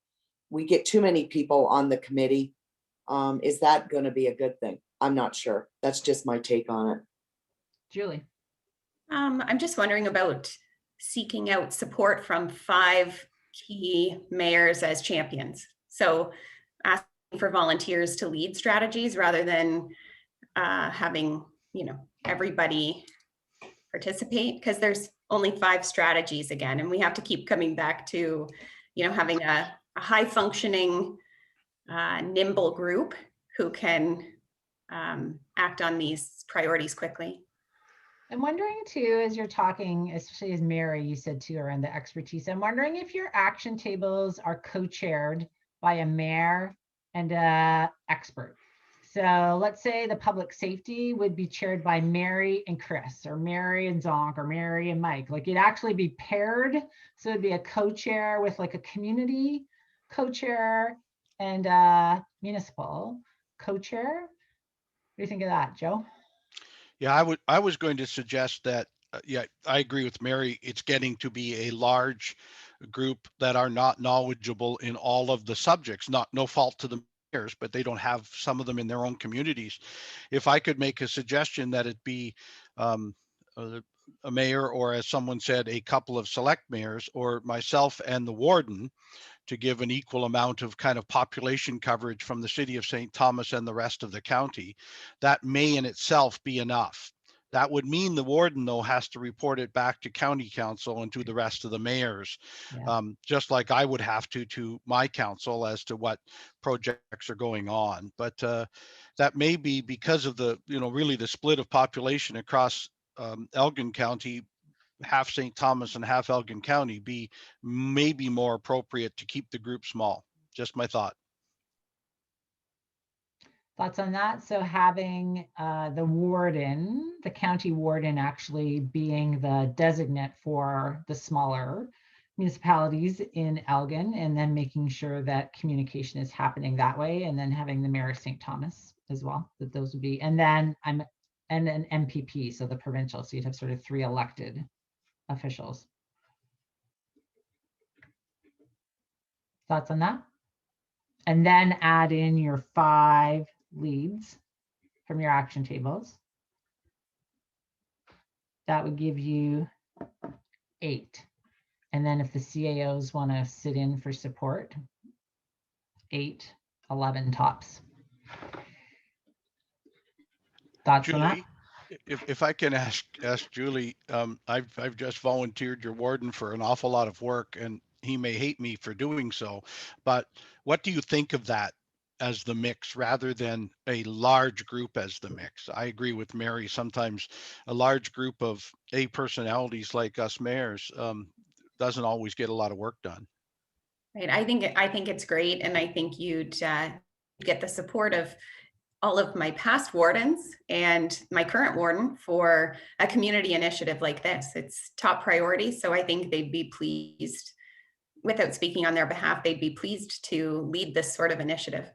we get too many people on the committee, is that going to be a good thing? I'm not sure. That's just my take on it. Julie. I'm just wondering about seeking out support from 5 key mayors as champions. So asking for volunteers to lead strategies rather than having, everybody participate, because there's only 5 strategies again, and we have to keep coming back to, having a high functioning, nimble group who can act on these priorities quickly. I'm wondering too, as you're talking, especially as Mary, you said too, around the expertise, I'm wondering if your action tables are co-chaired by a mayor and a expert. So let's say the public safety would be chaired by Mary and Chris, or Mary and Zonk, or Mary and Mike. Like it'd actually be paired. So it'd be a co-chair with like a community co-chair and a municipal co-chair. What do you think of that, Joe? Yeah, I was going to suggest that, yeah, I agree with Mary. It's getting to be a large group that are not knowledgeable in all of the subjects, no fault to the mayors, but they don't have some of them in their own communities. If I could make a suggestion that it be a mayor, or as someone said, a couple of select mayors, or myself and the warden, to give an equal amount of kind of population coverage from the city of St. Thomas and the rest of the county, that may in itself be enough. That would mean the warden, though, has to report it back to county council and to the rest of the mayors, Yeah. just like I would have to my council as to what projects are going on. But that may be because of the, really the split of population across Elgin County, half St. Thomas and half Elgin County, be maybe more appropriate to keep the group small. Just my thought. Thoughts on that? So having the warden, the county warden, actually being the designate for the smaller municipalities in Elgin, and then making sure that communication is happening that way, and then having the mayor of St. Thomas as well, that those would be, and then an MPP, so the provincial, so you'd have sort of 3 elected officials. Thoughts on that? And then add in your 5 leads from your action tables. That would give you 8. And then if the CAOs want to sit in for support, 8, 11 tops. Thoughts on that? Julie, if I can ask Julie, I've just volunteered your warden for an awful lot of work, and he may hate me for doing so, but what do you think of that as the mix rather than a large group as the mix? I agree with Mary. Sometimes a large group of personalities like us mayors doesn't always get a lot of work done. Right. I think it's great, and I think you'd get the support of all of my past wardens and my current warden for a community initiative like this. It's top priority, so I think they'd be pleased. Without speaking on their behalf, they'd be pleased to lead this sort of initiative.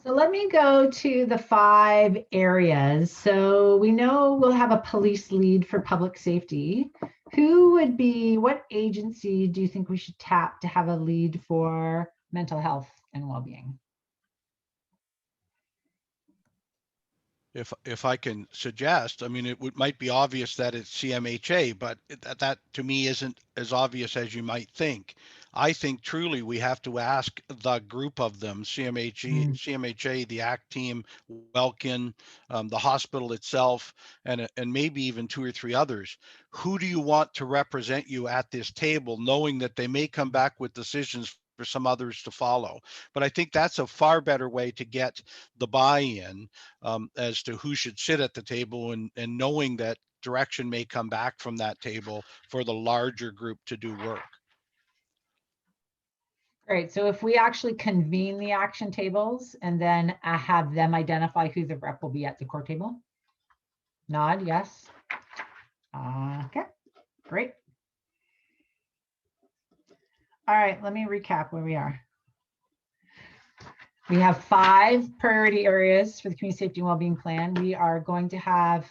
So let me go to the 5 areas. So we know we'll have a police lead for public safety. What agency do you think we should tap to have a lead for mental health and well-being? if I can suggest, I mean, might be obvious that it's CMHA, but that to me isn't as obvious as you might think. I think truly we have to ask the group of them, CMHA, the ACT team, Welkin, the hospital itself, and maybe even 2 or 3 others. Who do you want to represent you at this table, knowing that they may come back with decisions for some others to follow? But I think that's a far better way to get the buy-in as to who should sit at the table, and knowing that direction may come back from that table for the larger group to do work. Great. So if we actually convene the action tables and then have them identify who the rep will be at the core table? Nod, yes. Okay, great. All right, let me recap where we are. We have 5 priority areas for the community safety and wellbeing plan. We are going to have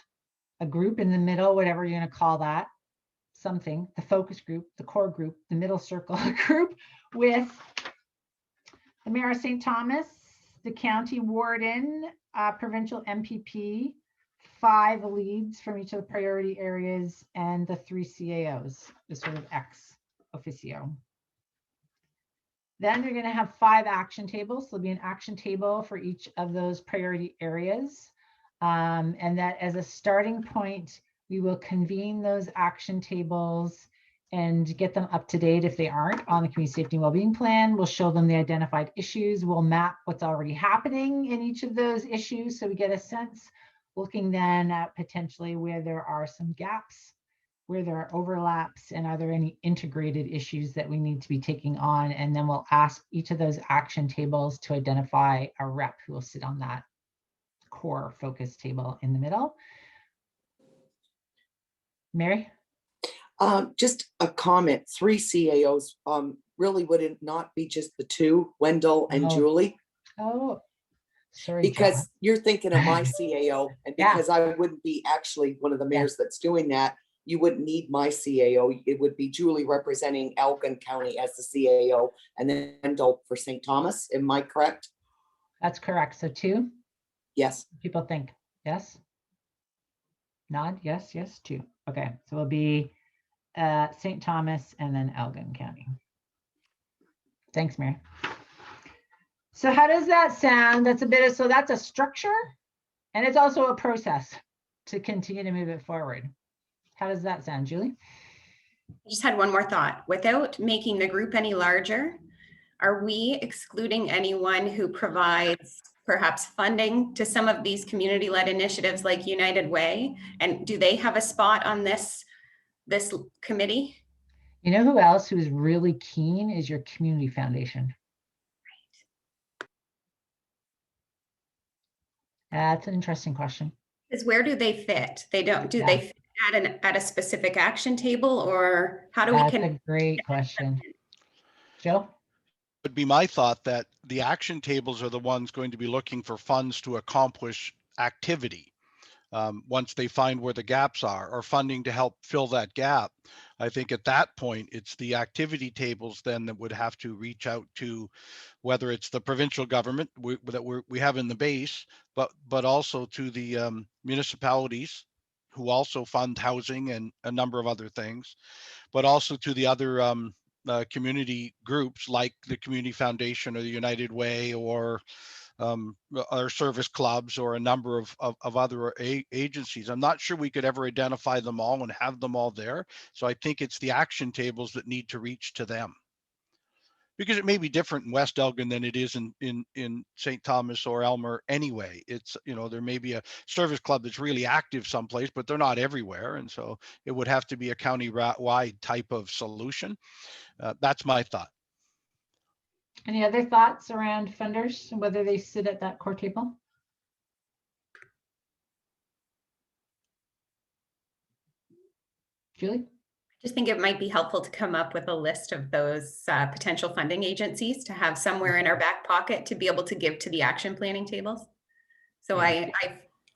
a group in the middle, whatever you're going to call that, something, the focus group, the core group, the middle circle group, with the Mayor of St. Thomas, the county warden, provincial MPP, 5 leads from each of the priority areas, and the 3 CAOs, the sort of ex officio. Then you're going to have 5 action tables. There'll be an action table for each of those priority areas. And that as a starting point, we will convene those action tables and get them up to date if they aren't on the community safety and wellbeing plan. We'll show them the identified issues. We'll map what's already happening in each of those issues, so we get a sense, looking then at potentially where there are some gaps, where there are overlaps, and are there any integrated issues that we need to be taking on. And then we'll ask each of those action tables to identify a rep who will sit on that core focus table in the middle. Mary? Just a comment, 3 CAOs, really would it not be just the 2, Wendell and Julie? Oh, sorry. Because John. you're thinking of my CAO, and Yeah. because I wouldn't be actually one of the mayors that's doing that, you wouldn't need my CAO. It would be Julie representing Elgin County as the CAO, and then Wendell for St. Thomas. Am I correct? That's correct. So 2? Yes. People think, yes? Nod, yes, 2. Okay, so it'll be St. Thomas and then Elgin County. Thanks, Mary. So how does that sound? That's a bit of, so that's a structure, and it's also a process to continue to move it forward. How does that sound, Julie? I just had one more thought. Without making the group any larger, are we excluding anyone who provides perhaps funding to some of these community-led initiatives like United Way? And do they have a spot on this committee? You know who else who is really keen is your community foundation. That's an interesting question. Is where do they fit? They don't, do they fit at a specific action table, or how do we? That's a great question. Joe? Would be my thought that the action tables are the ones going to be looking for funds to accomplish activity. Once they find where the gaps are, or funding to help fill that gap. I think at that point, it's the activity tables then that would have to reach out to, whether it's the provincial government that we have in the base, but also to the municipalities who also fund housing and a number of other things, but also to the other community groups like the Community Foundation or the United Way, or our service clubs, or a number of other agencies. I'm not sure we could ever identify them all and have them all there. So I think it's the action tables that need to reach to them. Because it may be different in West Elgin than it is in St. Thomas or Elmer anyway. It's, there may be a service club that's really active someplace, but they're not everywhere. And so it would have to be a county-wide type of solution. That's my thought. Any other thoughts around funders and whether they sit at that core table? Julie? I just think it might be helpful to come up with a list of those potential funding agencies to have somewhere in our back pocket to be able to give to the action planning tables. So I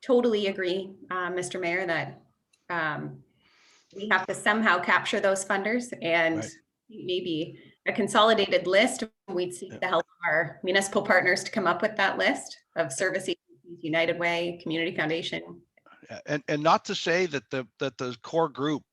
totally agree, Mr. Mayor, that we have to somehow capture those funders, and maybe a consolidated list. We'd seek the help of our municipal partners to come up with that list of service agencies United Way, Community Foundation. And not to say that the core group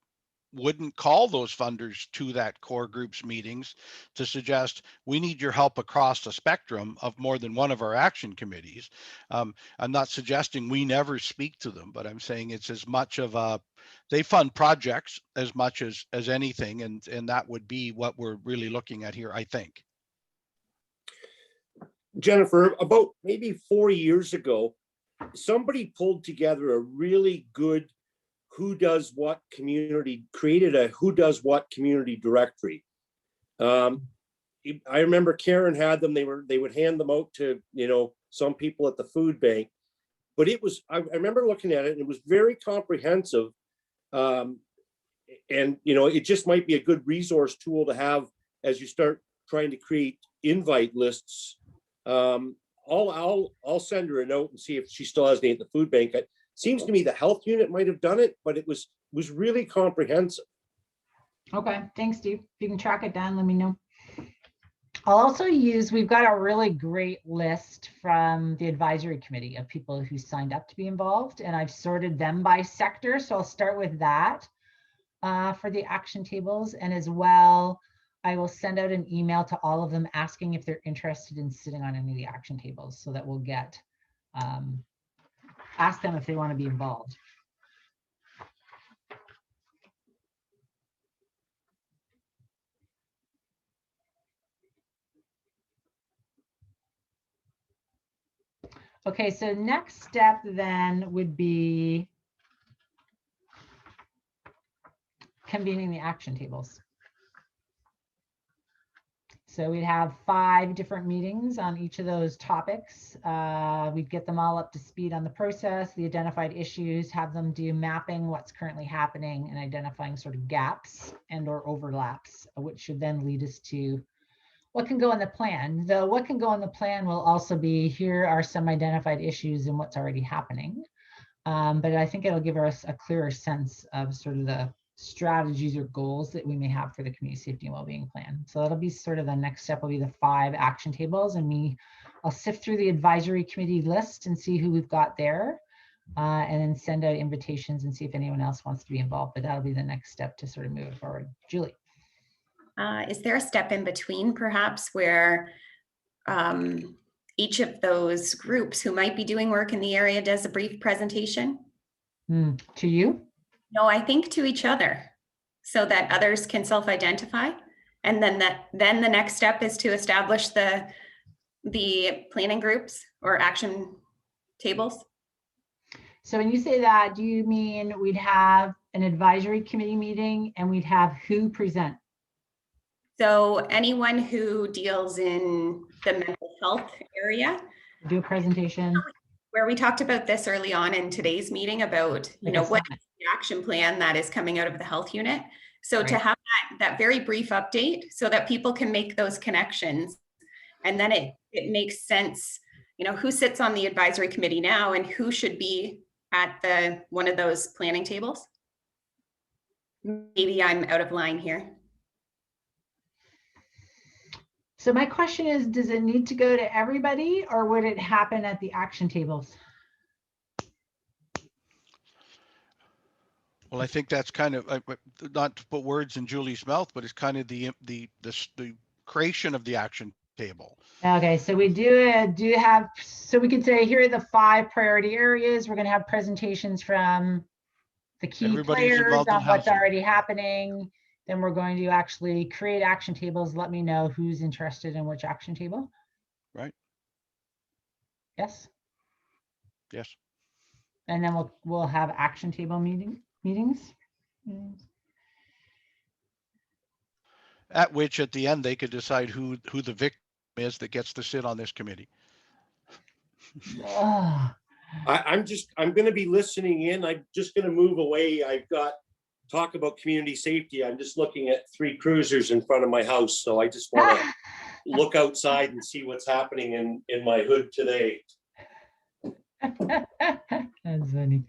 wouldn't call those funders to that core group's meetings to suggest we need your help across the spectrum of more than one of our action committees. I'm not suggesting we never speak to them, but I'm saying it's as much of a, they fund projects as much as anything, and that would be what we're really looking at here, I think. Jennifer, about maybe 4 years ago, somebody pulled together a really good who does what community, created a who does what community directory. I remember Karen had them, they would hand them out to, some people at the food bank, but it was, I remember looking at it and it was very comprehensive. And, it just might be a good resource tool to have as you start trying to create invite lists. I'll send her a note and see if she still has any at the food bank. It seems to me the health unit might have done it, but it was really comprehensive. Okay, thanks, Steve. If you can track it down, let me know. I'll also use, we've got a really great list from the advisory committee of people who signed up to be involved, and I've sorted them by sector. So I'll start with that for the action tables, and as well, I will send out an email to all of them asking if they're interested in sitting on any of the action tables, so that we'll get, ask them if they want to be involved. Okay, so next step then would be convening the action tables. So we'd have 5 different meetings on each of those topics. We'd get them all up to speed on the process, the identified issues, have them do mapping what's currently happening and identifying sort of gaps and or overlaps, which should then lead us to what can go in the plan. Though what can go in the plan will also be, here are some identified issues and what's already happening. But I think it'll give us a clearer sense of sort of the strategies or goals that we may have for the community safety and wellbeing plan. So that'll be sort of the next step, will be the 5 action tables, and I'll sift through the advisory committee list and see who we've got there, and then send out invitations and see if anyone else wants to be involved. But that'll be the next step to sort of move it forward. Julie. Is there a step in between perhaps where each of those groups who might be doing work in the area does a brief presentation? To you? No, I think to each other, so that others can self-identify. And then the next step is to establish the planning groups or action tables. So when you say that, do you mean we'd have an advisory committee meeting and we'd have who present? So anyone who deals in the mental health area. Do a presentation. Where we talked about this early on in today's meeting about, what is the action plan that is coming out of the health unit. So to have that very brief update so that people can make those connections, and then it makes sense, who sits on the advisory committee now and who should be at one of those planning tables. Maybe I'm out of line here. So my question is, does it need to go to everybody or would it happen at the action tables? Well, I think that's kind of, not to put words in Julie's mouth, but it's kind of the creation of the action table. Okay, so we do have, so we could say here are the 5 priority areas. We're going to have presentations from the key players on what's already happening. Then we're going to actually create action tables. Let me know who's interested in which action table. Right. Yes. Yes. And then we'll have action table meetings. At which, at the end, they could decide who the victim is that gets to sit on this committee. I'm going to be listening in. I'm just going to move away. I've got talk about community safety. I'm just looking at 3 cruisers in front of my house. So I just want to look outside and see what's happening in my hood today. That's funny.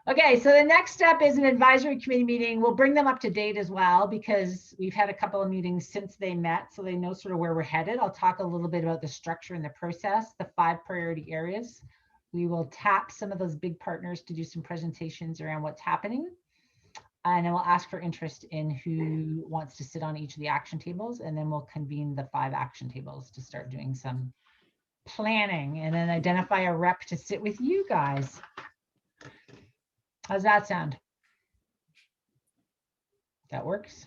Okay, so the next step is an advisory committee meeting. We'll bring them up to date as well because we've had a couple of meetings since they met, so they know sort of where we're headed. I'll talk a little bit about the structure and the process, the 5 priority areas we will tap some of those big partners to do some presentations around what's happening. And then we'll ask for interest in who wants to sit on each of the action tables. And then we'll convene the 5 action tables to start doing some planning and then identify a rep to sit with you guys. How's that sound? That works.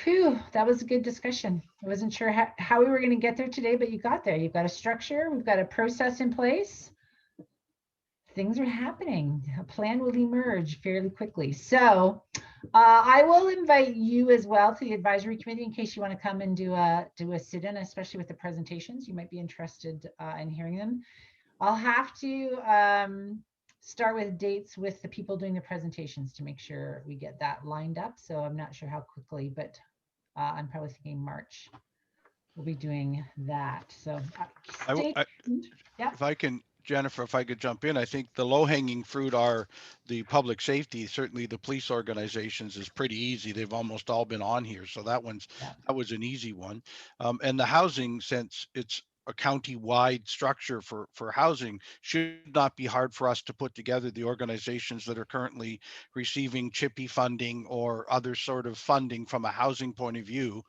Phew, that was a good discussion. I wasn't sure how we were going to get there today, but you got there. You've got a structure, we've got a process in place. Things are happening. A plan will emerge fairly quickly. So I will invite you as well to the advisory committee in case you want to come and do a sit-in, especially with the presentations. You might be interested in hearing them. I'll have to start with dates with the people doing the presentations to make sure we get that lined up. So I'm not sure how quickly, but I'm probably thinking March we'll be doing that. So yeah. If I can, Jennifer, if I could jump in, I think the low-hanging fruit are the public safety. Certainly the police organizations is pretty easy. They've almost all been on here. So that was an easy one. And the housing, since it's a county-wide structure for housing, should not be hard for us to put together the organizations that are currently receiving CHIPPY funding or other sort of funding from a housing point of view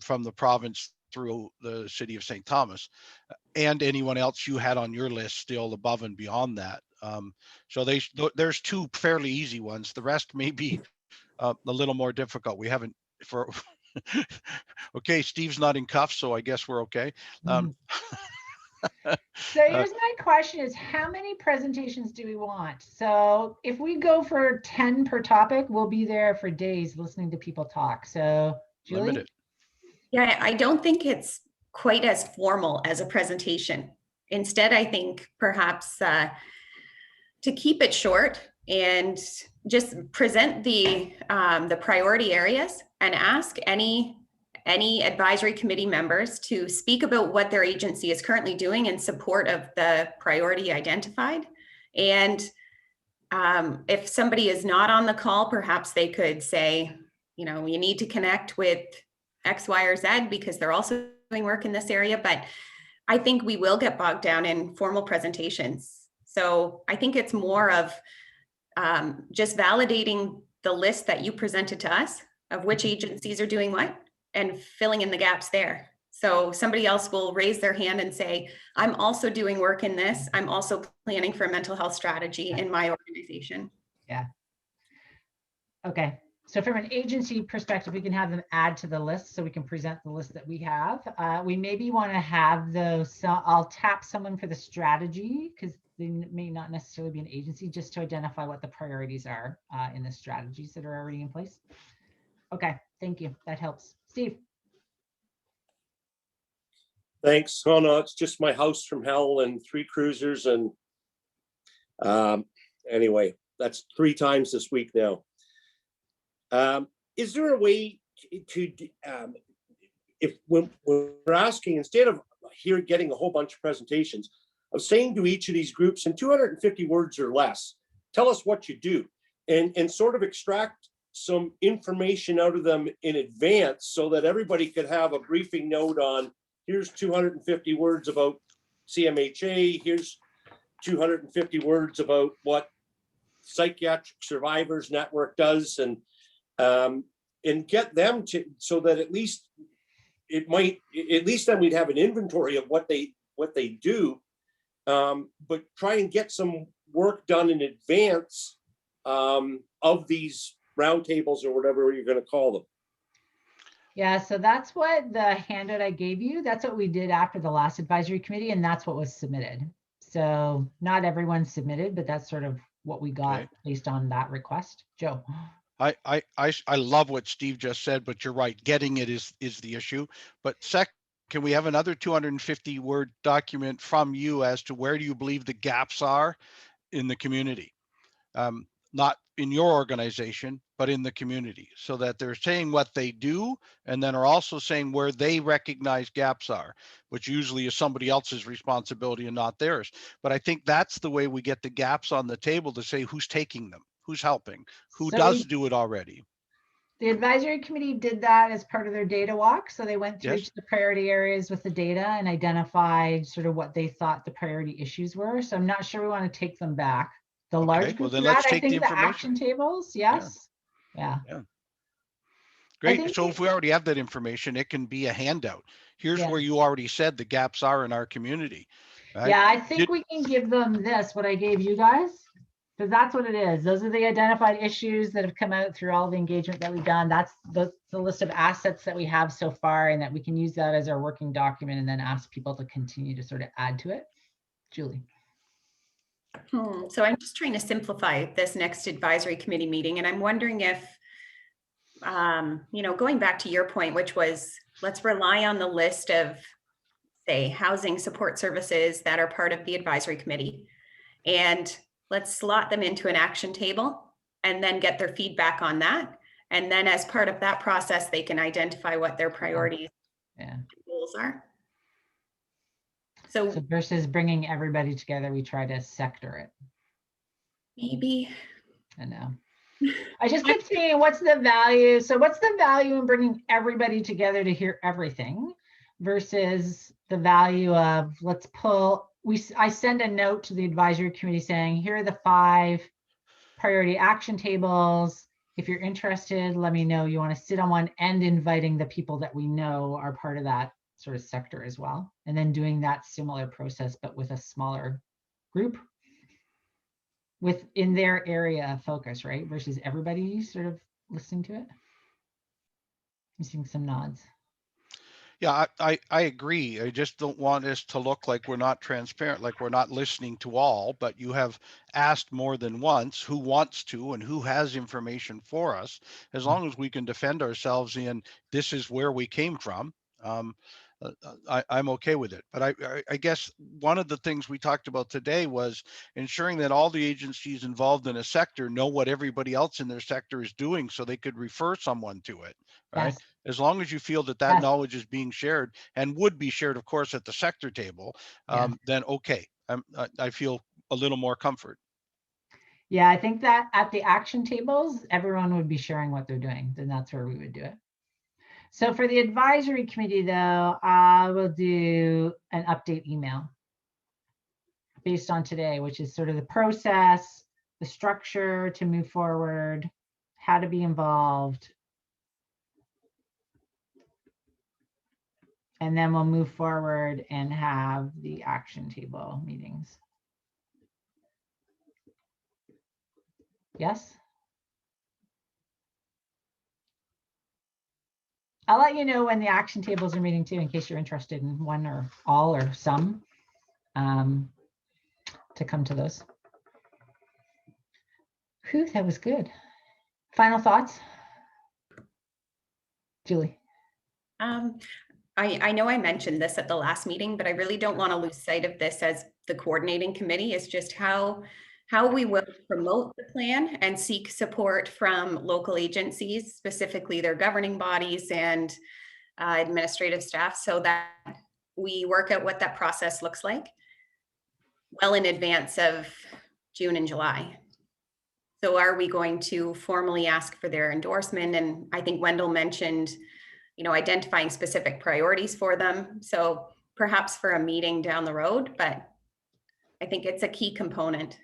from the province through the city of St. Thomas, and anyone else you had on your list still above and beyond that. So there's 2 fairly easy ones. The rest may be a little more difficult. We haven't for okay, Steve's not in cuffs, so I guess we're okay. So here's my question is, how many presentations do we want? So if we go for 10 per topic, we'll be there for days listening to people talk. So Julie? Limited. Yeah, I don't think it's quite as formal as a presentation. Instead, I think perhaps to keep it short and just present the priority areas and ask any advisory committee members to speak about what their agency is currently doing in support of the priority identified. And if somebody is not on the call, perhaps they could say, you know, you need to connect with X, Y, or Z because they're also doing work in this area. But I think we will get bogged down in formal presentations. So I think it's more of just validating the list that you presented to us of which agencies are doing what and filling in the gaps there. So somebody else will raise their hand and say, I'm also doing work in this. I'm also planning for a mental health strategy in my organization. Yeah. Okay. So from an agency perspective, we can have them add to the list so we can present the list that we have. We maybe want to have those, so I'll tap someone for the strategy because they may not necessarily be an agency, just to identify what the priorities are in the strategies that are already in place. Okay, thank you. That helps. Steve. Thanks. Oh no, it's just my house from hell and 3 cruisers. And anyway, that's 3 times this week now. Is there a way to, if when we're asking, instead of here getting a whole bunch of presentations, of saying to each of these groups in 250 words or less, tell us what you do and sort of extract some information out of them in advance so that everybody could have a briefing note on, here's 250 words about CMHA, here's 250 words about what Psychiatric Survivors Network does, and get them to, so that at least then we'd have an inventory of what they do, but try and get some work done in advance of these roundtables or whatever you're going to call them. Yeah, so that's what the handout I gave you, that's what we did after the last advisory committee, and that's what was submitted. So not everyone submitted, but that's sort of what we got based on that request. Joe. I love what Steve just said, but you're right. Getting it is the issue. But can we have another 250 word document from you as to where do you believe the gaps are in the community? Not in your organization, but in the community, so that they're saying what they do and then are also saying where they recognize gaps are, which usually is somebody else's responsibility and not theirs. But I think that's the way we get the gaps on the table, to say who's taking them, who's helping, who does do it already. The advisory committee did that as part of their data walk. So they went through Yes. each of the priority areas with the data and identified sort of what they thought the priority issues were. So I'm not sure we want to take them back. The Okay, large well, group then of let's that, I take the think the information. action tables, yes. Yeah. Great. think So we- if we already have that information, it can be a handout. Here's Yeah. where you already said the gaps are in our community. Right? Yeah, I think we can give them this, what I gave you guys, because that's what it is. Those are the identified issues that have come out through all the engagement that we've done. That's the list of assets that we have so far, and that we can use that as our working document and then ask people to continue to sort of add to it. Julie. So I'm just trying to simplify this next advisory committee meeting, and I'm wondering if, going back to your point, which was, let's rely on the list of, say, housing support services that are part of the advisory committee, and let's slot them into an action table and then get their feedback on that. And then as part of that process, they can identify what their priorities and goals are. So So versus bringing everybody together, we try to sector it. maybe, I know. I just kept saying, what's the value? So what's the value in bringing everybody together to hear everything versus the value of, let's pull, I send a note to the advisory committee saying, here are the 5 priority action tables. If you're interested, let me know you want to sit on one, and inviting the people that we know are part of that sort of sector as well. And then doing that similar process, but with a smaller group within their area of focus, right? Versus everybody sort of listening to it. I'm seeing some nods. Yeah, I agree. I just don't want us to look like we're not transparent, like we're not listening to all, but you have asked more than once who wants to and who has information for us. As long as we can defend ourselves in this is where we came from, I'm okay with it. But I guess one of the things we talked about today was ensuring that all the agencies involved in a sector know what everybody else in their sector is doing so they could refer someone to it, right? Yes. As long as you feel that that knowledge is being shared and would be shared, of course, at the sector table, then okay, I feel a little more comfort. Yeah, I think that at the action tables, everyone would be sharing what they're doing. Then that's where we would do it. So for the advisory committee, though, I will do an update email based on today, which is sort of the process, the structure to move forward, how to be involved. And then we'll move forward and have the action table meetings. Yes? I'll let you know when the action tables are meeting too, in case you're interested in one or all or some, to come to those. Whew, that was good. Final thoughts? Julie. I know I mentioned this at the last meeting, but I really don't want to lose sight of this as the coordinating committee. Is just how we will promote the plan and seek support from local agencies, specifically their governing bodies and administrative staff, so that we work out what that process looks like well in advance of June and July. So are we going to formally ask for their endorsement? And I think Wendell mentioned, identifying specific priorities for them. So perhaps for a meeting down the road, but I think it's a key component.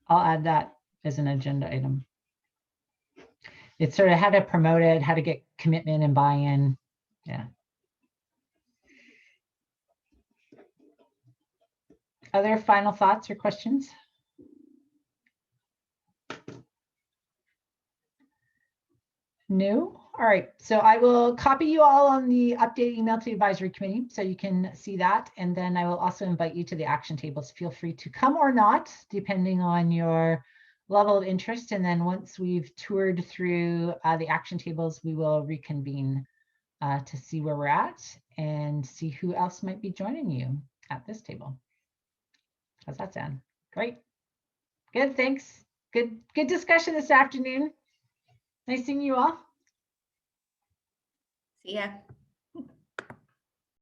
I'll add that as an agenda item. It's sort of how to promote it, how to get commitment and buy-in. Yeah. Other final thoughts or questions? No? All right, so I will copy you all on the update email to the advisory committee so you can see that. And then I will also invite you to the action tables. Feel free to come or not, depending on your level of interest. And then once we've toured through the action tables, we will reconvene to see where we're at and see who else might be joining you at this table. How's that sound? Great. Good, thanks. Good discussion this afternoon. Nice seeing you all. See ya.